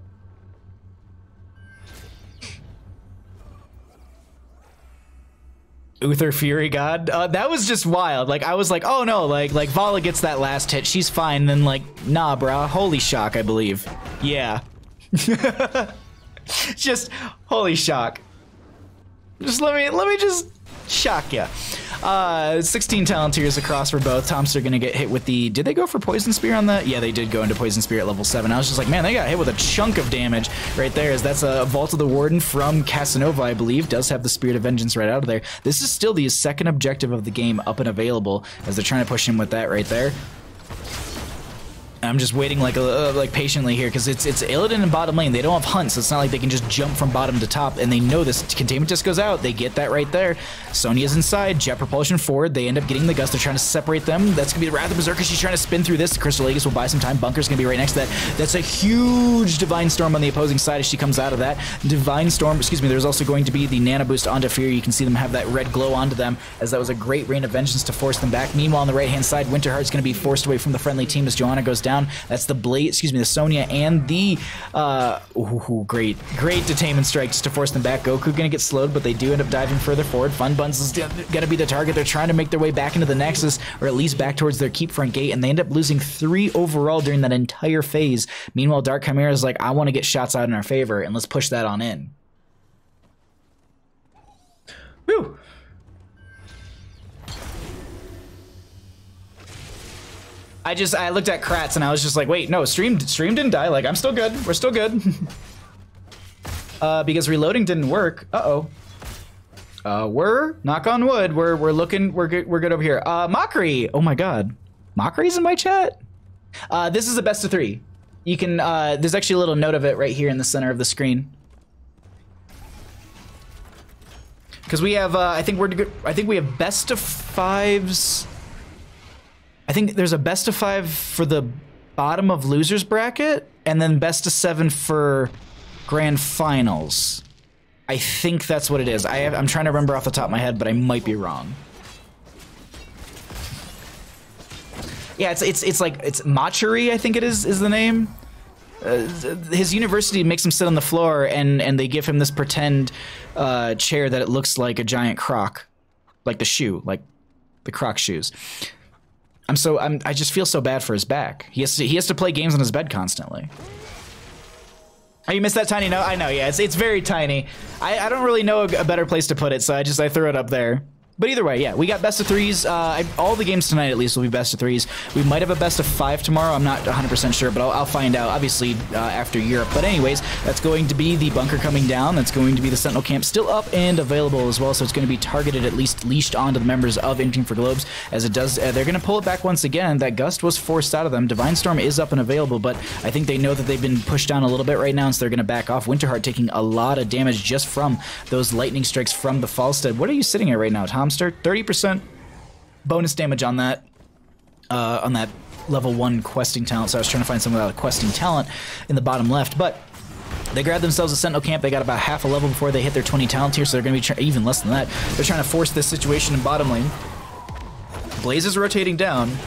Uther Fury God. That was just wild. Like I was like, oh no, like Vala gets that last hit, she's fine. Then like, nah, brah. Holy shock, I believe. Yeah. Just holy shock. Just let me just shock ya. 16 talent tiers across for both. Tomps are gonna get hit with the, did they go for Poison Spear on that? Yeah, they did go into Poison Spear at level 7. I was just like, man, they got hit with a chunk of damage right there, as that's a Vault of the Warden from Casanova, I believe, does have the Spirit of Vengeance right out of there. This is still the second objective of the game up and available, as they're trying to push him with that right there. I'm just waiting like patiently here, because it's Illidan in bottom lane. They don't have Hunt, so it's not like they can just jump from bottom to top, and they know this containment disc goes out. They get that right there. Sonya's inside, jet propulsion forward. They end up getting the gust. They're trying to separate them. That's gonna be the Wrath of Berserker. She's trying to spin through this. Crystal Aegis will buy some time. Bunker's gonna be right next to that. That's a huge Divine Storm on the opposing side as she comes out of that. Divine Storm, excuse me, there's also going to be the Nano Boost onto Fury. You can see them have that red glow onto them, as that was a great Rain of Vengeance to force them back. Meanwhile, on the right-hand side, Winterheart's gonna be forced away from the friendly team as Joanna goes down. That's the the Sonya and the great detainment strikes to force them back. Goku gonna get slowed, but they do end up diving further forward. Funbuns is gonna be the target. They're trying to make their way back into the Nexus, or at least back towards their keep front gate, and they end up losing 3 overall during that entire phase. Meanwhile, Dark Chimera is like, I want to get shots out in our favor, and let's push that on in. Woo! I looked at Kratz and I was just like, wait, no, stream didn't die. Like, I'm still good. We're still good. Because reloading didn't work. We're, knock on wood, we're good over here. Mockery. Oh my God. Mockery's in my chat? This is a best of 3. You can, there's actually a little note of it right here in the center of the screen. Because we have, I think we have best of 5s. I think there's a best of 5 for the bottom of losers bracket, and then best of 7 for grand finals. I think that's what it is. I'm trying to remember off the top of my head, but I might be wrong. Yeah, it's like Machuri, I think it is the name. His university makes him sit on the floor, and they give him this pretend chair that it looks like a giant croc, like the shoe, like the croc shoes. I just feel so bad for his back. He has to play games on his bed constantly. Oh, you missed that tiny note? I know, yeah, it's very tiny. I don't really know a better place to put it, so I threw it up there. But either way, yeah, we got best of threes. All the games tonight, at least, will be best of threes. We might have a best of 5 tomorrow. I'm not 100% sure, but I'll find out, obviously, after Europe. But anyways, that's going to be the bunker coming down. That's going to be the Sentinel camp still up and available as well. So it's going to be targeted, at least leashed onto the members of Inting for Globes. As it does, they're going to pull it back once again. That Gust was forced out of them. Divine Storm is up and available, but I think they know that they've been pushed down a little bit right now, and so they're going to back off. Winterheart taking a lot of damage just from those lightning strikes from the Falstad. What are you sitting at right now, Tomster? 30% bonus damage on that level 1 questing talent. So I was trying to find some without a questing talent in the bottom left, but they grabbed themselves a Sentinel camp. They got about half a level before they hit their 20 talent here, so they're going to be even less than that. They're trying to force this situation in bottom lane. Blaze is rotating down.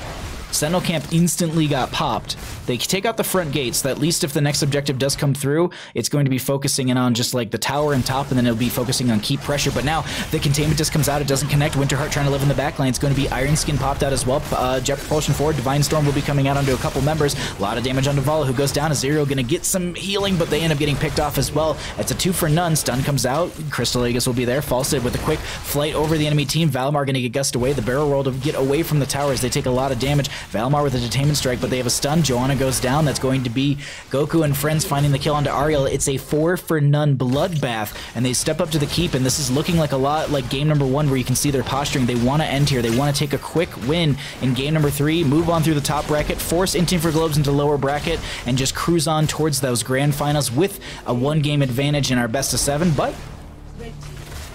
Sentinel camp instantly got popped. They take out the front gate, so that at least if the next objective does come through, it's going to be focusing in on just like the tower and top, and then it'll be focusing on keep pressure. But now the containment disc comes out, it doesn't connect. Winterheart trying to live in the back lane. It's going to be Iron Skin popped out as well. Jet propulsion forward. Divine Storm will be coming out onto a couple members. A lot of damage on Vala, who goes down. Aziriel going to get some healing, but they end up getting picked off as well. It's a 2 for none. Stun comes out. Crystal Aegis will be there. Falstad with a quick flight over the enemy team. Valimar going to get gust away. The barrel roll to get away from the towers. They take a lot of damage. Valimar with a detainment strike, but they have a stun. Joanna goes down. That's going to be Goku and friends finding the kill onto Ariel. It's a 4 for none bloodbath, and they step up to the keep, and this is looking like a lot like game number 1, where you can see their posturing. They want to end here. They want to take a quick win in game number 3, move on through the top bracket, force Inting for Globes into lower bracket, and just cruise on towards those grand finals with a 1-game advantage in our best of 7, but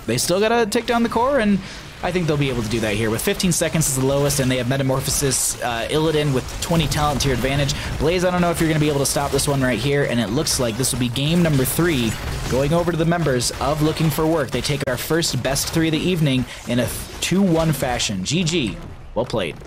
they still gotta take down the core, and I think they'll be able to do that here. With 15 seconds is the lowest, and they have Metamorphosis, Illidan with 20 talent to your advantage. Blaze, I don't know if you're going to be able to stop this one right here, and it looks like this will be game number 3, going over to the members of Looking for Work. They take our first best 3 of the evening in a 2-1 fashion. GG. Well played.